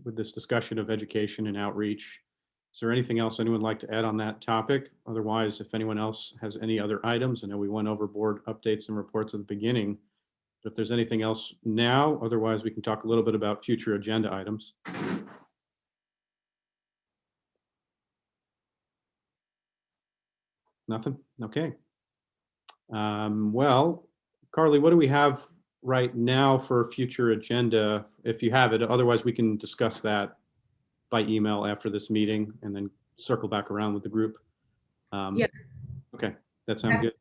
with this discussion of education and outreach. Is there anything else anyone would like to add on that topic? Otherwise, if anyone else has any other items, I know we went over board updates and reports at the beginning, but if there's anything else now, otherwise we can talk a little bit about future agenda items. Nothing? Okay. Well, Carly, what do we have right now for future agenda, if you have it? Otherwise, we can discuss that by email after this meeting and then circle back around with the group. Yeah. Okay, that sounds good.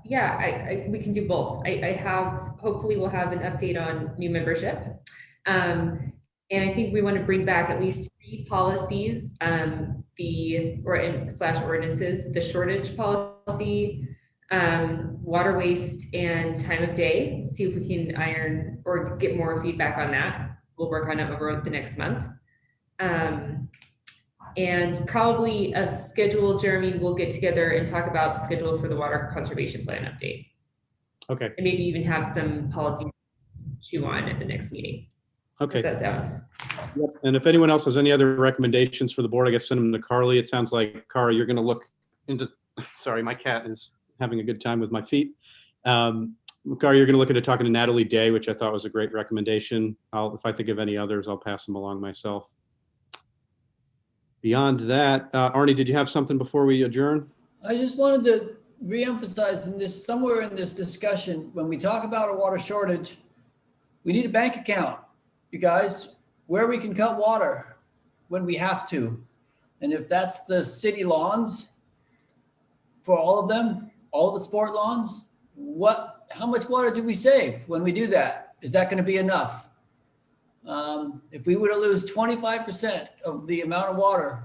Yeah, we can do both. Hopefully we'll have an update on new membership. And I think we want to bring back at least 3 policies, ordinances, the shortage policy, water waste, and time of day. See if we can iron or get more feedback on that. We'll work on it over the next month. And probably a schedule, Jeremy, we'll get together and talk about the schedule for the water conservation plan update. Okay. And maybe even have some policy to chew on at the next meeting. Okay. Does that sound? Yep. And if anyone else has any other recommendations for the board, I guess send them to Carly. It sounds like, Cara, you're going to look into, sorry, my cat is having a good time with my feet. Cara, you're going to look into talking to Natalie Day, which I thought was a great recommendation. If I think of any others, I'll pass them along myself. Beyond that, Arnie, did you have something before we adjourn? I just wanted to reemphasize somewhere in this discussion, when we talk about a water shortage, we need a bank account, you guys, where we can cut water when we have to. And if that's the city lawns, for all of them, all of the sport lawns, how much water do we save when we do that? Is that going to be enough? If we were to lose 25% of the amount of water,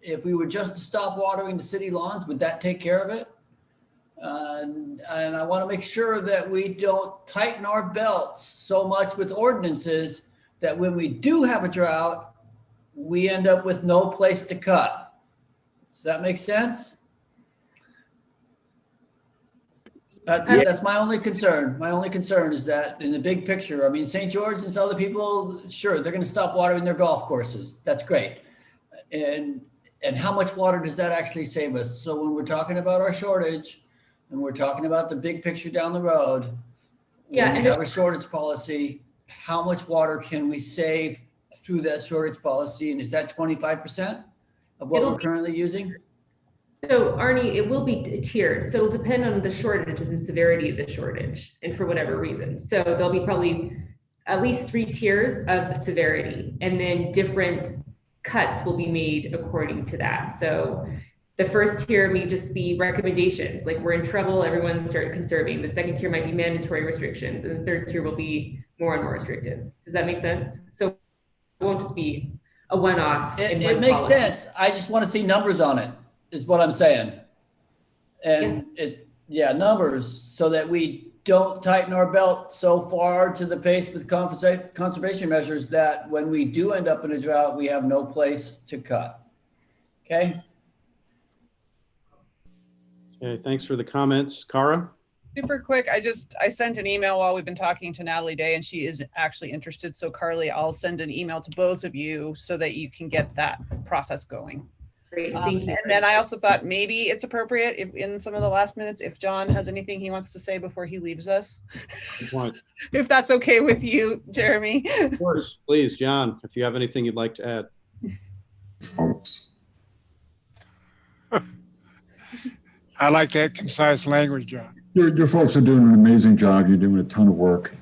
if we were just to stop watering the city lawns, would that take care of it? And I want to make sure that we don't tighten our belts so much with ordinances that when we do have a drought, we end up with no place to cut. Does that make sense? That's my only concern. My only concern is that in the big picture, I mean, St. George and other people, sure, they're going to stop watering their golf courses. That's great. And how much water does that actually save us? So when we're talking about our shortage and we're talking about the big picture down the road, when we have a shortage policy, how much water can we save through that shortage policy? And is that 25% of what we're currently using? So Arnie, it will be tiered. So it'll depend on the shortage and the severity of the shortage and for whatever reason. So there'll be probably at least 3 tiers of severity, and then different cuts will be made according to that. So the first tier may just be recommendations, like we're in trouble, everyone start conserving. The second tier might be mandatory restrictions, and the third tier will be more and more restrictive. Does that make sense? So it won't just be a one-off. It makes sense. I just want to see numbers on it, is what I'm saying. And numbers, so that we don't tighten our belt so far to the pace with conservation measures that when we do end up in a drought, we have no place to cut. Okay. Okay, thanks for the comments. Cara? Super quick. I sent an email while we've been talking to Natalie Day, and she is actually interested. So Carly, I'll send an email to both of you so that you can get that process going. Great, thank you. And then I also thought maybe it's appropriate if in some of the last minutes, if John has anything he wants to say before he leaves us, if that's okay with you, Jeremy. Of course, please, John, if you have anything you'd like to add. Folks. I like that concise language, John. Your folks are doing an amazing job. You're doing a ton of work.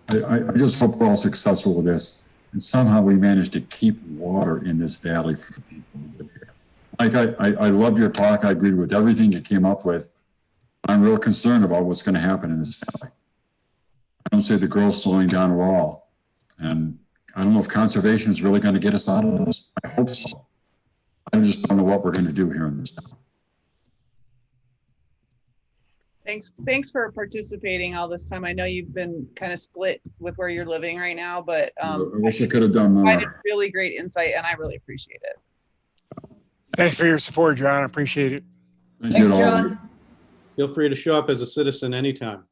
I just hope we're all successful with this. And somehow we manage to keep water in this valley for people who live here. Like, I love your talk. I agree with everything you came up with. I'm real concerned about what's going to happen in this valley. I don't see the growth slowing down at all. And I don't know if conservation is really going to get us out of this. I hope so. I just don't know what we're going to do here in this town. Thanks for participating all this time. I know you've been kind of split with where you're living right now, but I wish I could have done more. Provided really great insight, and I really appreciate it. Thanks for your support, John. I appreciate it. Thanks, John. Feel free to show up as a citizen anytime.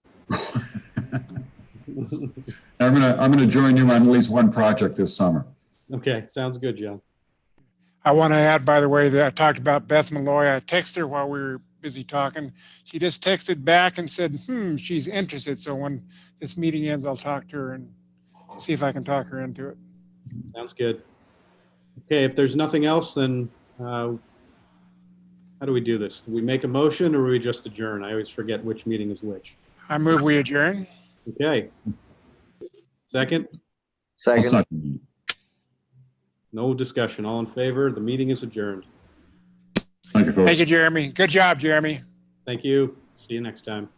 I'm gonna join you on at least one project this summer. Okay, sounds good, John. I want to add, by the way, that I talked about Beth Malloy. I texted her while we were busy talking. She just texted back and said, she's interested. So when this meeting ends, I'll talk to her and see if I can talk her into it. Sounds good. Okay, if there's nothing else, then how do we do this? Do we make a motion or we just adjourn? I always forget which meeting is which. I move we adjourn. Okay. Second? Second. No discussion. All in favor? The meeting is adjourned. Thank you, folks. Thank you, Jeremy. Good job, Jeremy. Thank you. See you next time.